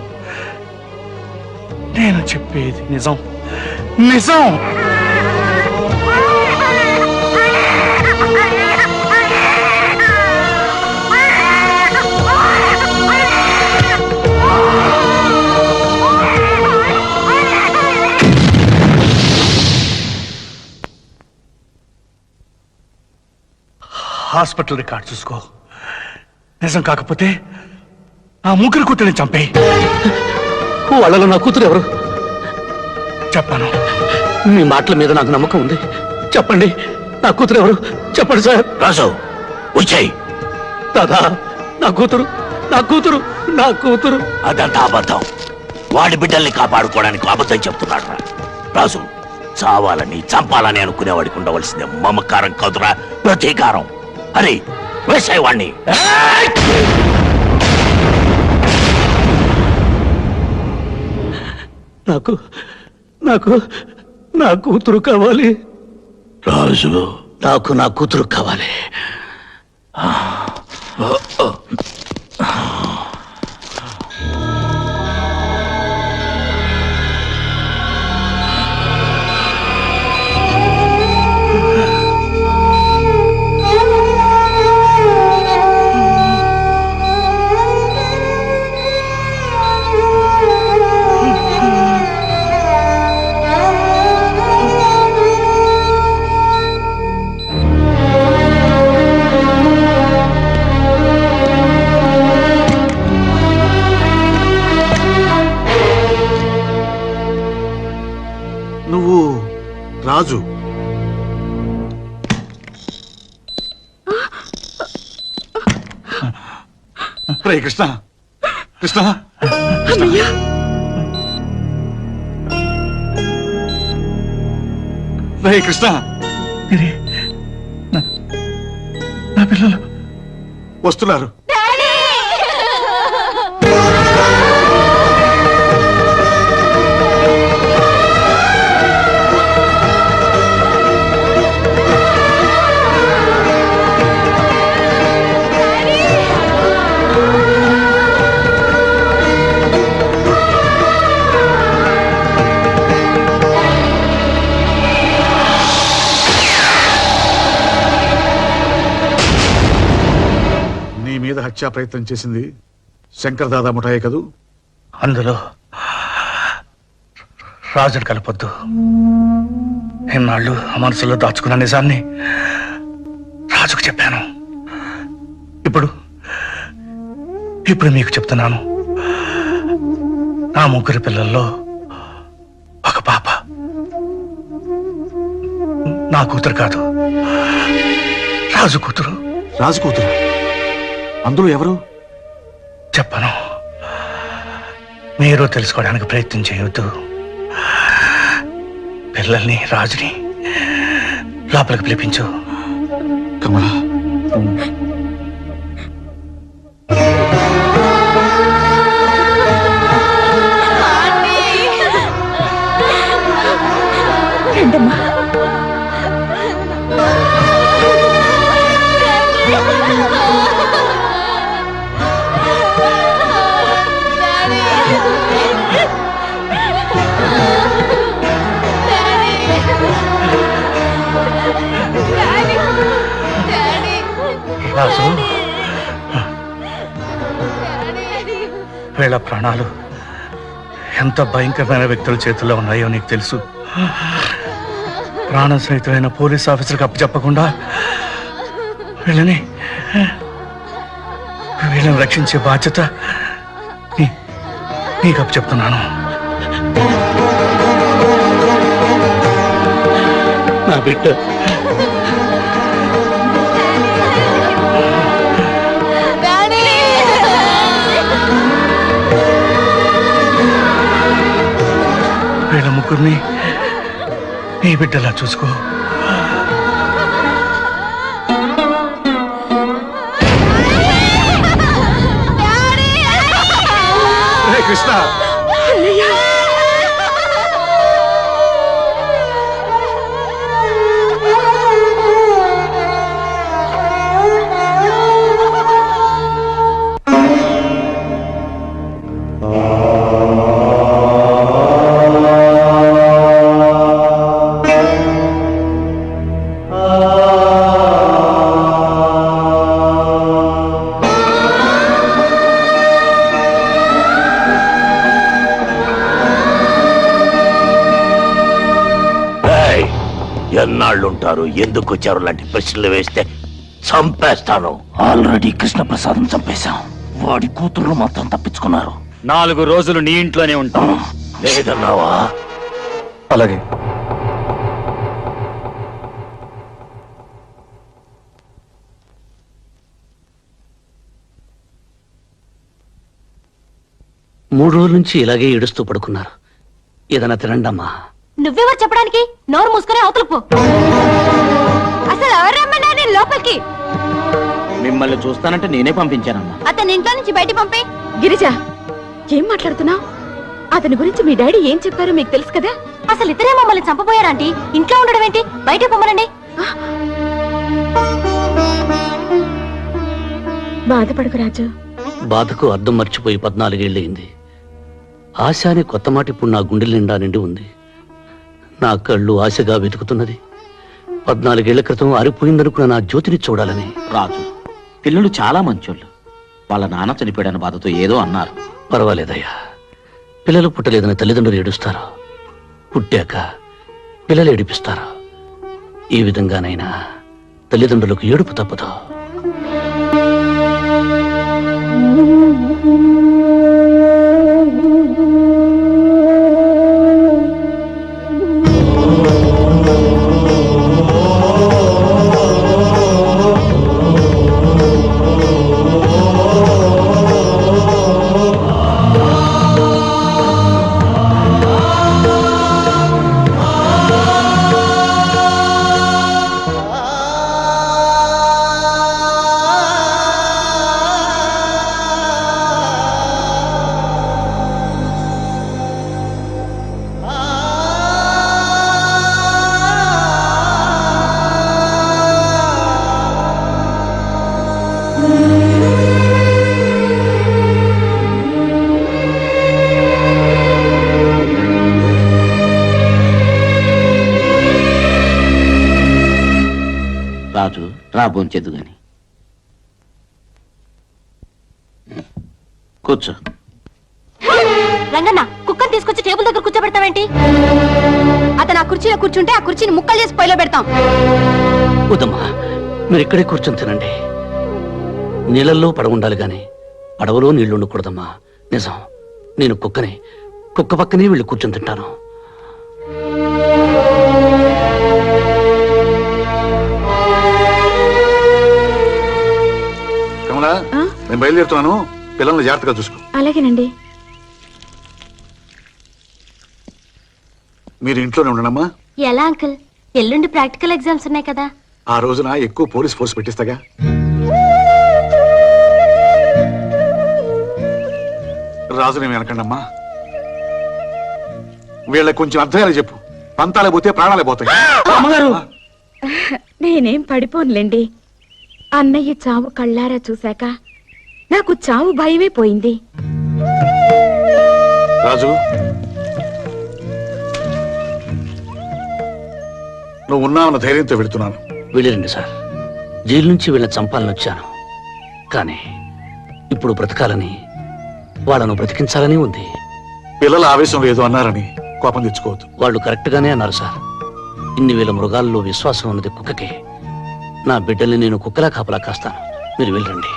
Speaker 15: నేను చెప్పేది నిజం, నిజం. హాస్పిటల్ రికార్డ్ చూసుకో. నిజం కాకపోతే ఆ ముగ్గురు కూతురిని చంపేయి.
Speaker 3: వాళ్ళలో నా కూతురు ఎవరు?
Speaker 15: చెప్పాను.
Speaker 3: మీ మాటల మీద నాకు నమ్మకం ఉంది. చెప్పండి, నా కూతురు ఎవరు? చెప్పండి సార్.
Speaker 2: రాజు వచ్చాయి.
Speaker 3: దాదా, నా కూతురు, నా కూతురు, నా కూతురు.
Speaker 2: అదంతా అబద్ధం. వాడి బిడ్డల్ని కాపాడుకోవడానికి అబద్ధం చెప్తున్నాడు రా. రాజు, చావాలని చంపాలని అనుకునేవాడికి ఉండవలసిందే మమకారం కాదురా, ప్రతీకారం. అరే వేసాయి వాణ్ణి.
Speaker 3: నాకు నాకు నా కూతురు కావాలి
Speaker 2: రాజు.
Speaker 3: నాకు నా కూతురు కావాలి.
Speaker 13: నువ్వు రాజు. రే కృష్ణ, కృష్ణ, రే కృష్ణ.
Speaker 15: నా పిల్లలు
Speaker 13: వస్తున్నారు. హత్యా ప్రయత్నం చేసింది శంకర్ దాదా ముఠాయే కదూ?
Speaker 15: అందులో రాజును కలపొద్దు. ఎన్నాళ్ళు ఆ మనసులో దాచుకున్న నిజాన్ని రాజుకు చెప్పాను. ఇప్పుడు మీకు చెప్తున్నాను. నా ముగ్గురు పిల్లల్లో ఒక పాప నా కూతురు కాదు, రాజు కూతురు.
Speaker 13: రాజు కూతురు? అందులో ఎవరు?
Speaker 15: చెప్పను. మీరు తెలుసుకోవడానికి ప్రయత్నం చేయవద్దు. పిల్లల్ని, రాజుని లోపలికి పిలిపించు.
Speaker 13: కమలా,
Speaker 6: రండమ్మా.
Speaker 15: రాజు, వీళ్ళ ప్రాణాలు ఎంత భయంకరమైన వ్యక్తుల చేతుల్లో ఉన్నాయో నీకు తెలుసు. ప్రాణ సహితమైన పోలీస్ ఆఫీసర్కి అప్పచెప్పకుండా వీళ్ళని రక్షించే బాధ్యత నీకు అప్పచెప్తున్నాను.
Speaker 3: బిడ్డ
Speaker 15: వీళ్ళ ముగ్గురిని నీ బిడ్డలా చూసుకో.
Speaker 13: కృష్ణ
Speaker 2: ఎన్నాళ్ళుంటారు, ఎందుకు వచ్చారు లాంటి ప్రశ్నలు వేస్తే చంపేస్తాను. ఆల్రెడీ కృష్ణప్రసాదం చంపేశాం, వాడి కూతురు మాత్రం తప్పించుకున్నారు.
Speaker 10: 4 రోజులు నీ ఇంట్లోనే ఉంటాం.
Speaker 2: లేదన్నావా?
Speaker 13: అలాగే.
Speaker 3: మూడు రోజుల నుంచి ఇలాగే ఏడుస్తూ పడుకున్నారు. ఏదైనా తినండమ్మా.
Speaker 6: నువ్వెవరు చెప్పడానికి? నోరు మూసుకొని అవతల పో. అసలు ఎవరు రమ్మన్నా నేను లోపలికి?
Speaker 14: మిమ్మల్ని చూస్తానంటే నేనే పంపించానమ్మా.
Speaker 6: అతని ఇంట్లో నుంచి బయట పంపే. గిరిజ, ఏం మాట్లాడుతున్నావు? అతని గురించి మీ డాడీ ఏం చెప్పారో మీకు తెలుసు కదా. అసలు ఇతరే మమ్మల్ని చంపబోయారంటీ. ఇంట్లో ఉండడం ఏంటి? బయట పొమ్మనండి. బాధపడకు రాజు.
Speaker 3: బాధకు అర్థం మర్చిపోయి 14 ఏళ్ళయింది. ఆశ అనే కొత్త మాట ఇప్పుడు నా గుండెల నిండా నిండి ఉంది. నా కళ్ళు ఆశగా వెతుకుతున్నది 14 ఏళ్ల క్రితం ఆరిపోయిందనుకున్న నా జ్యోతిని చూడాలని.
Speaker 14: రాజు, పిల్లలు చాలా మంచోళ్ళు. వాళ్ళ నాన్న చనిపోయాడన్న బాధతో ఏదో అన్నారు.
Speaker 3: పర్వాలేదయ్యా, పిల్లలు పుట్టలేదని తల్లిదండ్రులు ఏడుస్తారు, పుట్టాక పిల్లలు ఏడిపిస్తారు. ఈ విధంగానైనా తల్లిదండ్రులకు ఏడుపు తప్పదు.
Speaker 14: రాజు, రా భోంచేద్దు గాని. కూర్చో.
Speaker 6: రంగన్న, కుక్కను తీసుకొచ్చి టేబుల్ దగ్గర కూర్చోబెడతావేంటి? అతను ఆ కుర్చీలో కూర్చుంటే ఆ కుర్చీని ముక్కలు చేసి పొయ్యిలో పెడతాం.
Speaker 3: వద్దమ్మా, మీరు ఇక్కడే కూర్చొని తినండి. నీళ్ళల్లో పడవ ఉండాలి గాని పడవలో నీళ్లు ఉండకూడదమ్మా. నిజం, నేను కుక్కనే. కుక్క పక్కనే వీళ్ళు కూర్చొని తింటాను.
Speaker 13: కమలా, నేను బయలుదేరుతున్నాను. పిల్లల్ని జాగ్రత్తగా చూసుకో.
Speaker 6: అలాగేనండి.
Speaker 13: మీరు ఇంట్లోనే ఉండనమ్మా.
Speaker 6: ఎలా అంకుల్? ఎల్లుండి ప్రాక్టికల్ ఎగ్జామ్స్ ఉన్నాయి కదా.
Speaker 13: ఆ రోజున ఎక్కువ పోలీస్ ఫోర్స్ పెట్టిస్తాగా. రాజుని వెనకండమ్మా. వీళ్ళకి కొంచెం అర్థమయ్యేలా చెప్పు. పంతాలే పోతే ప్రాణాలే పోతాయి.
Speaker 14: అమ్మగారు,
Speaker 6: నేనేం పడిపోనులేండి. అన్నయ్య చావు కళ్ళారా చూశాక నాకు చావు భయమే పోయింది.
Speaker 13: రాజు, నువ్వు ఉన్నావన్న ధైర్యంతో వెళుతున్నాను.
Speaker 3: వెళ్ళిరండి సార్. జైలు నుంచి వీళ్ళని చంపాలని వచ్చాను, కానీ ఇప్పుడు బ్రతకాలని, వాళ్ళను బ్రతికించాలని ఉంది.
Speaker 13: పిల్లల ఆవేశం లేదు అన్నారని కోపం తెచ్చుకోవద్దు.
Speaker 3: వాళ్ళు కరెక్ట్ గానే అన్నారు సార్. ఇన్ని వేల మృగాల్లో విశ్వాసం ఉన్నది కుక్కకే. నా బిడ్డల్ని నేను కుక్కలా కాపలా కాస్తాను. మీరు వెళ్ళండి.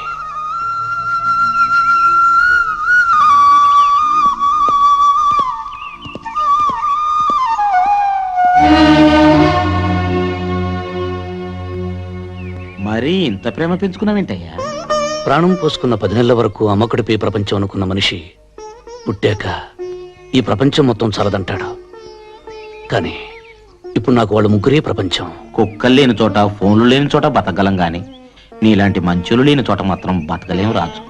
Speaker 14: మరి ఇంత ప్రేమ పెంచుకున్నావేంటయ్యా?
Speaker 3: ప్రాణం పోసుకున్న 10 నెలల వరకు అమ్మకుడిపై ప్రపంచం అనుకున్న మనిషి పుట్టాక ఈ ప్రపంచం మొత్తం చాలదంటాడు. కానీ ఇప్పుడు నాకు వాళ్ళు ముగ్గురే ప్రపంచం.
Speaker 14: కుక్కలు లేని చోట, ఫోన్లు లేని చోట బతకగలం గాని నీలాంటి మంచులు లేని చోట మాత్రం బతకలేం రాజు.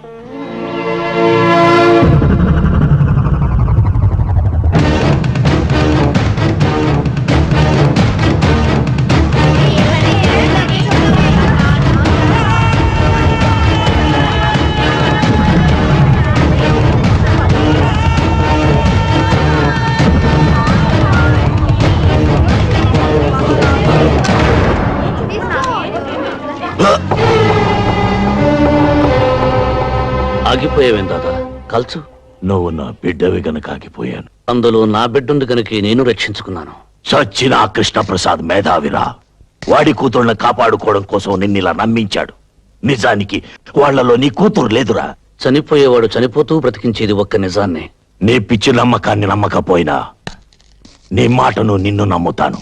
Speaker 3: ఆగిపోయావేం దాదా? కల్చు.
Speaker 2: నువ్వు నా బిడ్డవి గనక ఆగిపోయాను.
Speaker 3: అందులో నా బిడ్డుంది గనుక నేను రక్షించుకున్నాను.
Speaker 2: చచ్చిన ఆ కృష్ణప్రసాద్ మేధావిరా. వాడి కూతుళ్ళని కాపాడుకోవడం కోసం నిన్నిలా నమ్మించాడు. నిజానికి వాళ్లలో నీ కూతురు లేదురా.
Speaker 3: చనిపోయేవాడు చనిపోతూ బ్రతికించేది ఒక్క నిజాన్ని.
Speaker 2: నీ పిచ్చి నమ్మకాన్ని నమ్మకపోయినా నీ మాటను నిన్ను నమ్ముతాను.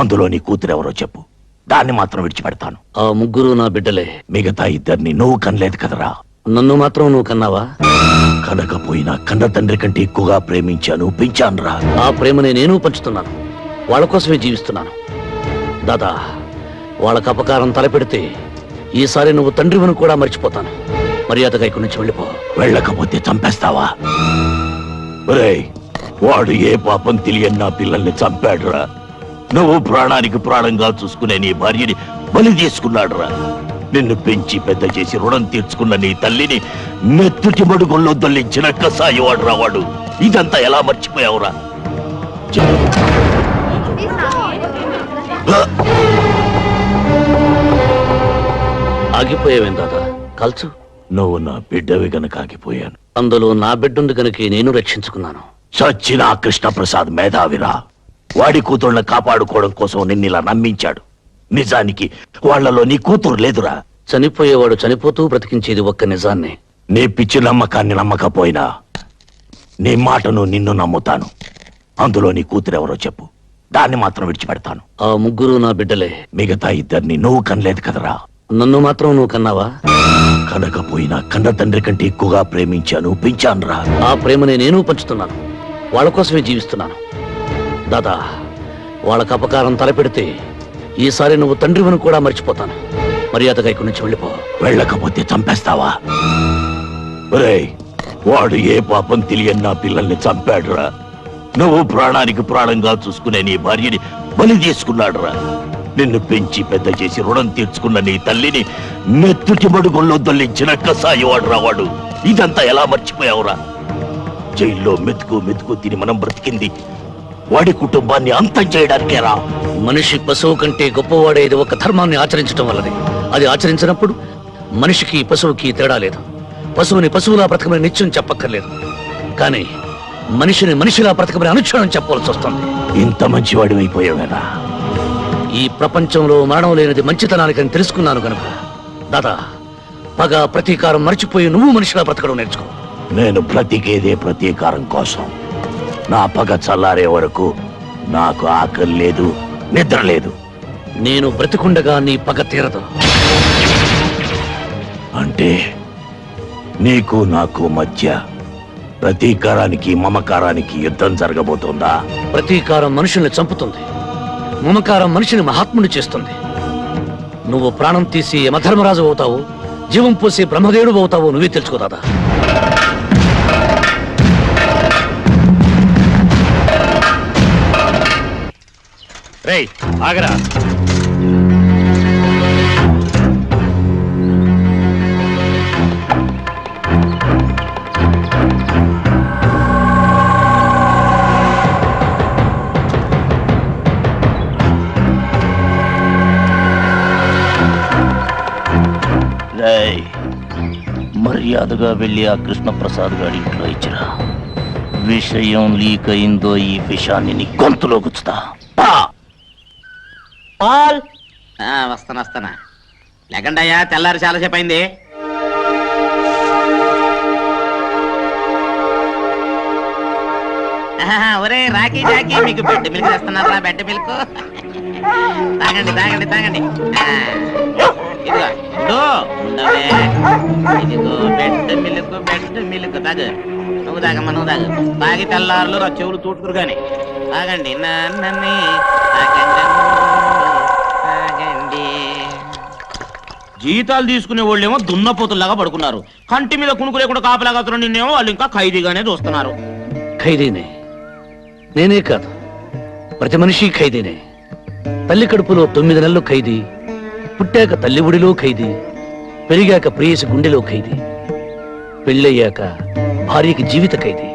Speaker 2: అందులో నీ కూతురెవరో చెప్పు, దాన్ని మాత్రం విడిచిపెడతాను.
Speaker 3: ఆ ముగ్గురు నా బిడ్డలే.
Speaker 2: మిగతా ఇద్దరిని నువ్వు కనలేదు కదరా.
Speaker 3: నన్ను మాత్రం నువ్వు కన్నావా?
Speaker 2: కనకపోయినా కన్న తండ్రి కంటే ఎక్కువగా ప్రేమించాను, పెంచానురా.
Speaker 3: ఆ ప్రేమని నేను పంచుతున్నాను. వాళ్ళ కోసమే జీవిస్తున్నాను. దాదా, వాళ్ళకు అపకారం తలపెడితే ఈసారి నువ్వు తండ్రివను కూడా మర్చిపోతాను. మర్యాదగా ఇక్కడి నుంచి వెళ్ళిపో.
Speaker 2: వెళ్ళకపోతే చంపేస్తావా? ఒరేయ్, వాడు ఏ పాపం తెలియని నా పిల్లల్ని చంపాడురా. నువ్వు ప్రాణానికి ప్రాణంగా చూసుకునే నీ భార్యని బలి తీసుకున్నాడురా. నిన్ను పెంచి పెద్ద చేసి రుణం తీర్చుకున్న నీ తల్లిని నెత్తుటి మడుగుల్లో దొల్లించిన కసాయివాడురా వాడు. ఇదంతా ఎలా మర్చిపోయావురా?
Speaker 3: ఆగిపోయావేం దాదా? కల్చు.
Speaker 2: నువ్వు నా బిడ్డవి గనక ఆగిపోయాను.
Speaker 3: అందులో నా బిడ్డుంది గనుక నేను రక్షించుకున్నాను.
Speaker 2: చచ్చిన ఆ కృష్ణప్రసాద్ మేధావిరా. వాడి కూతుళ్ళని కాపాడుకోవడం కోసం నిన్నిలా నమ్మించాడు. నిజానికి వాళ్లలో నీ కూతురు లేదురా.
Speaker 3: చనిపోయేవాడు చనిపోతూ బ్రతికించేది ఒక్క నిజాన్ని.
Speaker 2: నీ పిచ్చి నమ్మకాన్ని నమ్మకపోయినా నీ మాటను నిన్ను నమ్ముతాను. అందులో నీ కూతురెవరో చెప్పు, దాన్ని మాత్రం విడిచిపెడతాను.
Speaker 3: ఆ ముగ్గురు నా బిడ్డలే.
Speaker 2: మిగతా ఇద్దరిని నువ్వు కనలేదు కదరా.
Speaker 3: నన్ను మాత్రం నువ్వు కన్నావా?
Speaker 2: కనకపోయినా కన్న తండ్రి కంటే ఎక్కువగా ప్రేమించాను, పెంచానురా.
Speaker 3: ఆ ప్రేమని నేను పంచుతున్నాను. వాళ్ళ కోసమే జీవిస్తున్నాను. దాదా, వాళ్ళకు అపకారం తలపెడితే ఈసారి నువ్వు తండ్రివను కూడా మర్చిపోతాను. మర్యాదగా ఇక్కడి నుంచి వెళ్ళిపో.
Speaker 2: వెళ్ళకపోతే చంపేస్తావా? ఒరేయ్, వాడు ఏ పాపం తెలియని నా పిల్లల్ని చంపాడురా. నువ్వు ప్రాణానికి ప్రాణంగా చూసుకునే నీ భార్యని బలి తీసుకున్నాడురా. నిన్ను పెంచి పెద్ద చేసి రుణం తీర్చుకున్న నీ తల్లిని నెత్తుటి మడుగుల్లో దొల్లించిన కసాయివాడురా వాడు. ఇదంతా ఎలా మర్చిపోయావురా? జైల్లో మెతుకు మెతుకు తిని మనం బ్రతికింది వాడి కుటుంబాన్ని అంతం చేయడానికేరా.
Speaker 3: మనిషి పశువు కంటే గొప్పవాడేది ఒక ధర్మాన్ని ఆచరించడం వల్లనే. అది ఆచరించినప్పుడు మనిషికి పశువుకి తేడా లేదు. పశువుని పశువులా బ్రతకమని నిత్యం చెప్పక్కర్లేదు. కానీ మనిషిని మనిషిలా బ్రతకమని అనుక్షణం చెప్పవలసి వస్తుంది.
Speaker 2: ఇంత మంచివాడి అయిపోయావేనా?
Speaker 3: ఈ ప్రపంచంలో మరణం లేనిది మంచితనానికని తెలుసుకున్నాను కనుక దాదా, పగ ప్రతీకారం మర్చిపోయి నువ్వు మనిషిలా బ్రతకడం నేర్చుకో.
Speaker 2: నేను బ్రతికేదే ప్రతీకారం కోసం. నా పగ చల్లారే వరకు నాకు ఆకలి లేదు, నిద్ర లేదు.
Speaker 3: నేను బ్రతికుండగా నీ పగ తీరదు.
Speaker 2: అంటే నీకు నాకు మధ్య ప్రతీకారానికి మమకారానికి యుద్ధం జరగబోతోందా?
Speaker 3: ప్రతీకారం మనుషుల్ని చంపుతుంది, మమకారం మనిషిని మహాత్ముని చేస్తుంది. నువ్వు ప్రాణం తీసి యమధర్మరాజు అవుతావు, జీవం పోసి బ్రహ్మదేవుడు అవుతావు. నువ్వే తెలుసుకో దాదా.
Speaker 10: రేయ్, ఆగరా.
Speaker 2: మర్యాదగా వెళ్ళి ఆ కృష్ణప్రసాద్ గారి ఇంట్లో ఇచ్చిరా. విషయం లీక్ అయిందో ఈ విషయాన్ని నీ గొంతులో గుచ్చుతా.
Speaker 14: వస్తానా లేకండి అయ్యా, తెల్లారి చాలాసేపు అయింది. ఒరే రాకీ జాకీ మీకు బెడ్ మిల్క్ తెస్తున్నారా? బెడ్ మిల్క్ తాగండి తాగండి తాగండి. ఇదిగో ఉండవే, ఇదిగో బెడ్ మిల్క్ తాగు. నువ్వు తాగమ్మా, నువ్వు తాగు. తాగి తెల్లారులు నా చెవులు తూటుకురు గాని తాగండి. నన్ను తాగండి. జీతాలు తీసుకునే వాళ్ళేమో దున్నపోతుల్లాగా పడుకున్నారు. కంటి మీద కునుకు లేకుండా కాపలాగా నిన్నేమో వాళ్ళు ఇంకా ఖైదీగానే చూస్తున్నారు.
Speaker 3: ఖైదీనే, నేనే కాదు, ప్రతి మనిషి ఖైదీనే. తల్లి కడుపులో 9 నెలలు ఖైదీ, పుట్టాక తల్లి ఒడిలో ఖైదీ, పెరిగాక ప్రేయసి గుండెలో ఖైదీ, పెళ్ళయ్యాక భార్యకి జీవిత ఖైదీ,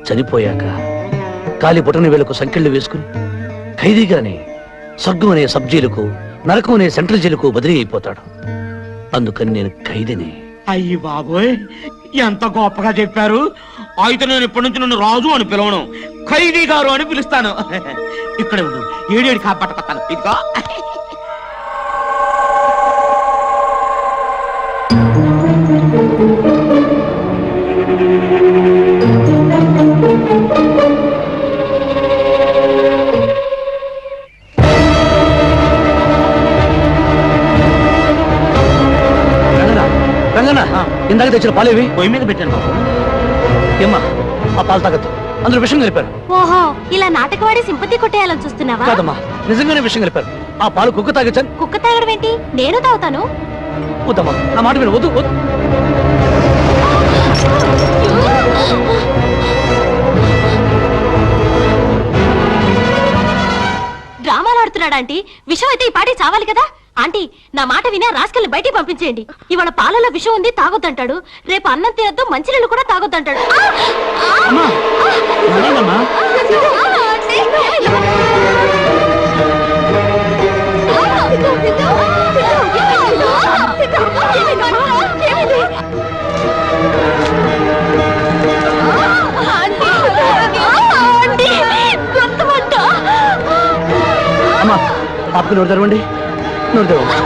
Speaker 3: చనిపోయాక కాలి బొటన వేలకు సంకెళ్ళు వేసుకుని ఖైదీగానే స్వర్గం అనే సబ్ జైలుకు, నరకం అనే సెంట్రల్ జైలుకు బదిలీ అయిపోతాడు. అందుకని నేను ఖైదీని.
Speaker 14: అయ్యి బాబోయ్, ఎంత గొప్పగా చెప్పారు. అయితే నేను ఇప్పటి నుంచి నన్ను రాజు అని పిలవను, ఖైదీ గారు అని పిలుస్తాను. ఇక్కడ ఏడేడు కాపాడుకొస్తాను. ఇదిగో
Speaker 3: ఇందాక తెచ్చిన పాలేవి
Speaker 14: పొయ్యి మీద పెట్టాను బాబు.
Speaker 3: ఏమ్మా, ఆ పాలు తాగద్దు, అందులో విషయం కలిపారు.
Speaker 6: ఓహో, ఇలా నాటకవాడి సింపతి కొట్టేయాలని చూస్తున్నావా?
Speaker 3: కాదమ్మా, నిజంగానే విషయం కలిపారు. ఆ పాలు కుక్క తాగచ్చాను.
Speaker 6: కుక్క తాగడం ఏంటి? నేను తాగుతాను.
Speaker 3: వద్దమ్మా, నా మాట విను, వద్దు వద్దు.
Speaker 6: డ్రామాలు ఆడుతున్నాడా ఆంటీ? విషయం అయితే ఈ పాటి చావాలి కదా. ఆంటీ, నా మాట వినే రాస్కల్ని బయటికి పంపించేయండి. ఇవాళ పాలలో విషం ఉంది, తాగొద్దంటాడు. రేపు అన్నం తినద్దు, మంచినీళ్ళు కూడా తాగొద్దంటాడు.
Speaker 3: అమ్మా, పాపకు నోరు తెరవండి, నోరు తెరవండి.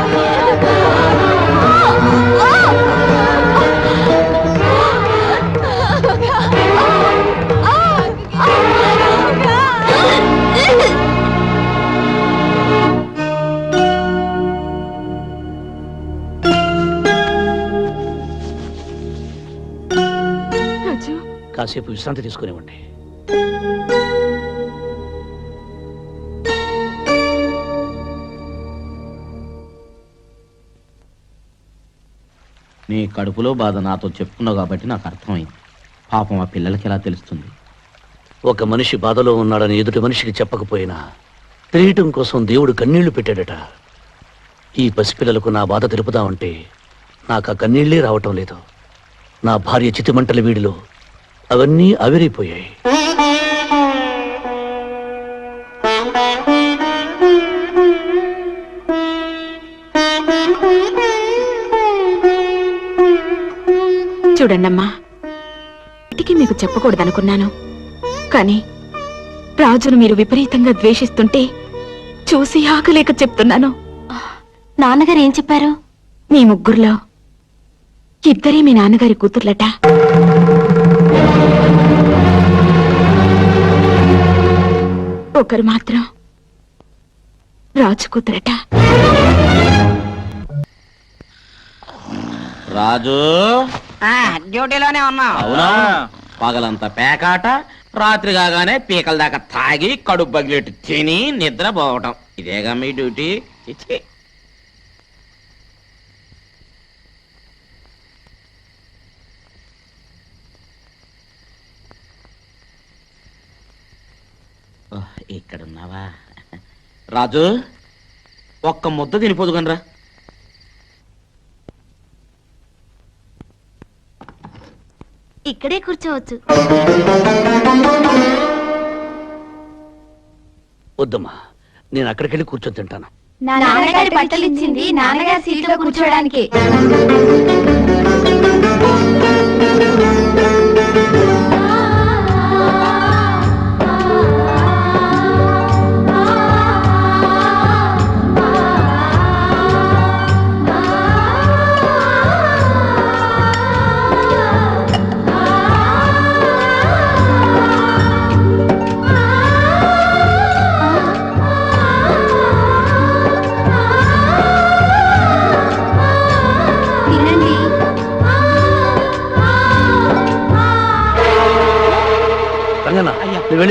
Speaker 3: కాసేపు విశ్రాంతి తీసుకునేవ్వండి.
Speaker 14: నీ కడుపులో బాధ నాతో చెప్పుకున్నావు కాబట్టి నాకు అర్థమైంది. పాపం ఆ పిల్లలకి ఎలా తెలుస్తుంది?
Speaker 3: ఒక మనిషి బాధలో ఉన్నాడని ఎదుటి మనిషికి చెప్పకపోయినా తెలియటం కోసం దేవుడు కన్నీళ్లు పెట్టాడట. ఈ పసిపిల్లలకు నా బాధ తెలుపుదామంటే నాకు ఆ కన్నీళ్లే రావటం లేదు. నా భార్య చితిమంటల వీడిలో అవన్నీ ఆవిరైపోయాయి.
Speaker 6: చూడండమ్మా, ఇంటికి మీకు చెప్పకూడదనుకున్నాను, కానీ రాజును మీరు విపరీతంగా ద్వేషిస్తుంటే చూసి ఆగలేక చెప్తున్నాను. నాన్నగారు ఏం చెప్పారు? మీ ముగ్గురులో ఇద్దరే మీ నాన్నగారి కూతుర్లట. ఒకరు మాత్రం రాజు కూతురట.
Speaker 14: రాజు
Speaker 16: డ్యూటీలోనే ఉన్నా.
Speaker 14: అవునా? పగలంతా పేకాట, రాత్రి కాగానే పీకల దాకా తాగి కడుపు బగిలెట్టు తిని నిద్ర పోవటం, ఇదేగా మీ డ్యూటీ? చిచ్చి. ఇక్కడున్నావా రాజు? ఒక్క ముద్ద తినిపోదు కనరా.
Speaker 6: ఇక్కడే కూర్చోవచ్చు.
Speaker 3: వద్దమ్మా, నేను అక్కడికి వెళ్ళి కూర్చొని తింటాను.
Speaker 6: నాన్నగారి బట్టలు ఇచ్చింది నాన్నగారి సీట్లో కూర్చోడానికి.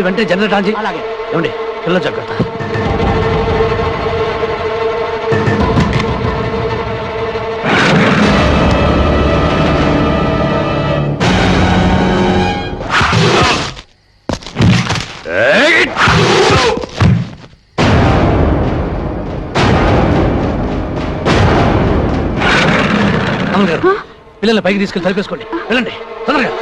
Speaker 3: వెంటనే జనరేటర్ ఆన్ చేయి. ఏమండి పిల్ల జాగ్రత్త. అమల్ గారు పిల్లల్ని పైకి తీసుకెళ్ళి తలిపేసుకోండి. వెళ్ళండి తొందరగా.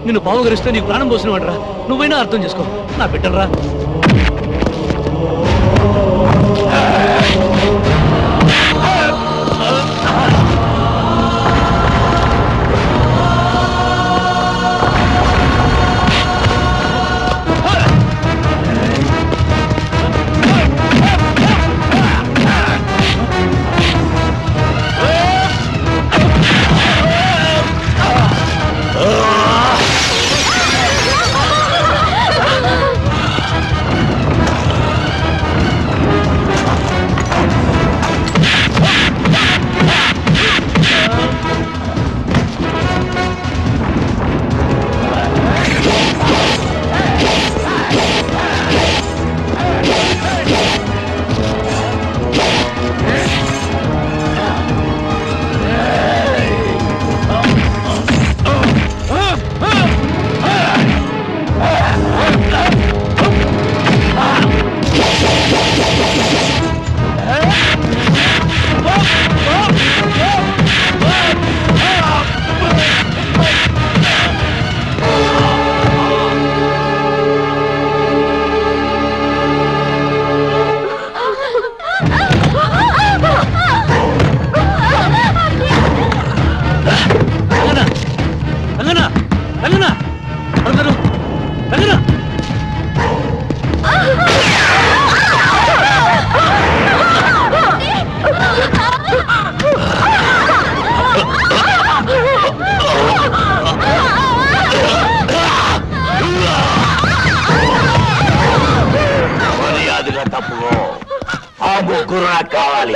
Speaker 3: నిన్ను పావుగరిస్తే నీకు ప్రాణం పోసిన వాడరా. నువ్వైనా అర్థం చేసుకో నా బిడ్డరా. రంగనా అందరూ రంగనా
Speaker 2: మర్యాదగా తప్పుకో. ఆ ముగ్గురు నాకు కావాలి.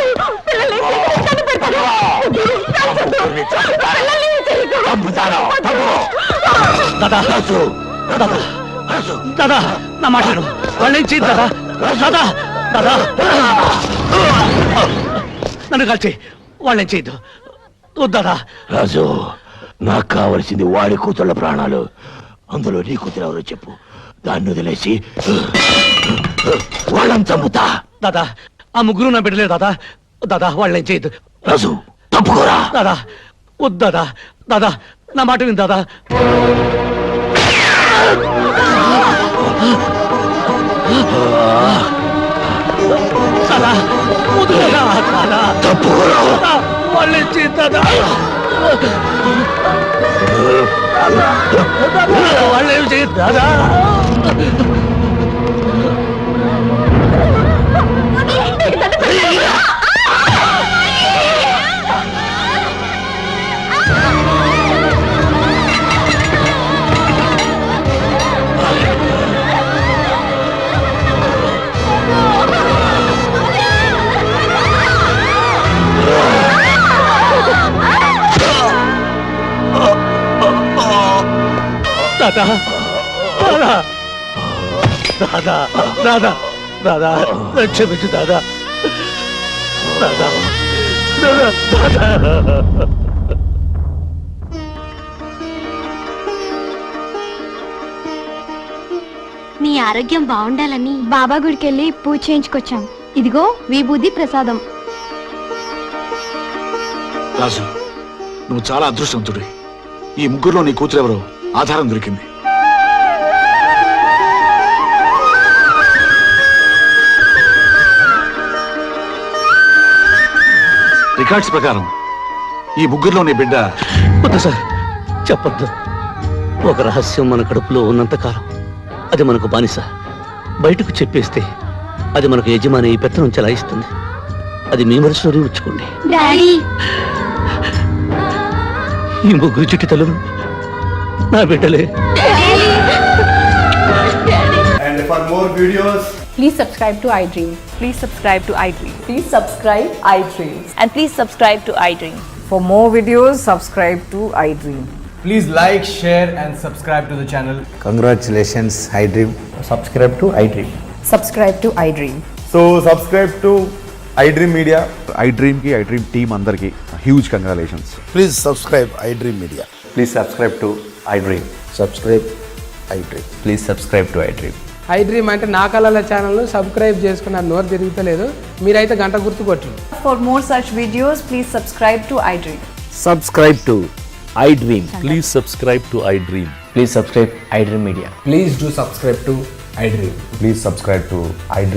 Speaker 2: చంపుతాను.
Speaker 3: దాదా దాదా దాదా నా మాట్లాడు వాళ్ళేం చేయదు దాదా దాదా దాదా నన్ను కలిసి వాళ్ళేం చేయదు వద్దాదా.
Speaker 2: రాజు, నాకు కావలసింది వాడి కూతుళ్ళ ప్రాణాలు. అందులో నీ కూతురు ఎవరో చెప్పు. దాన్ని వదిలేసి వాళ్ళని చంపుతా.
Speaker 3: దాదా ఆ ముగ్గురు నా బిడ్డలేదు దాదా దాదా వాళ్ళేం చేయదు.
Speaker 2: రాజు తప్పుకోరా.
Speaker 3: దాదా వద్దు దాదా దాదా నా మాట విని దాదా. దాదా వద్దు దాదా దాదా
Speaker 2: తప్పుకోరా.
Speaker 3: వాళ్ళేం చేయదు దాదా వాళ్ళేం చేయదు దాదా. దాదా దాదా దాదా దాదా దాదా క్షమించు దాదా దాదా దాదా దాదా.
Speaker 6: నీ ఆరోగ్యం బాగుండాలని బాబా గుడికి వెళ్ళి పూజ చేయించుకొచ్చాం. ఇదిగో విభూది ప్రసాదం.
Speaker 13: రాజు, నువ్వు చాలా అదృష్టవంతుడి. ఈ ముగ్గురులో నీ కూతురు ఎవరో ఆధారం దొరికింది. రికార్డ్స్ ప్రకారం ఈ ముగ్గురులో నీ బిడ్డ.
Speaker 3: వద్దు సార్ చెప్పొద్దు. ఒక రహస్యం మన కడుపులో ఉన్నంతకాలం అది మనకు బానిస. బయటకు చెప్పేస్తే అది మనకు యజమాని పెత్తనం చెలాయిస్తుంది. అది మీ మనసులోనే ఉంచుకోండి. ఈ ముగ్గురు చుట్టి తల్లులు నా బిడ్డలే.
Speaker 17: And for more videos,
Speaker 18: please subscribe to iDream. Please subscribe to iDream. Please subscribe iDream. And please subscribe to iDream. For more videos, subscribe to iDream.
Speaker 17: please like, share and subscribe to the channel.
Speaker 19: Congratulations, iDream.
Speaker 17: Subscribe to iDream.
Speaker 18: Subscribe to iDream.
Speaker 17: So subscribe to iDream Media.
Speaker 13: iDream కి iDream team అందరికి huge congratulations.
Speaker 19: Please subscribe iDream Media.
Speaker 17: Please subscribe to iDream.
Speaker 19: Subscribe iDream.
Speaker 17: Please subscribe to iDream.
Speaker 20: iDream అంటే నా కళల ఛానల్ను subscribe చేసుకున్న నోరు తిరుగుతలేదు. మీరైతే గంట గుర్తు కొట్టండి.
Speaker 18: For more such videos, please subscribe to iDream.
Speaker 19: Subscribe to iDream.
Speaker 5: Please subscribe to iDream.
Speaker 17: Please subscribe iDream Media. Please do subscribe to iDream.
Speaker 19: Please subscribe to iDream.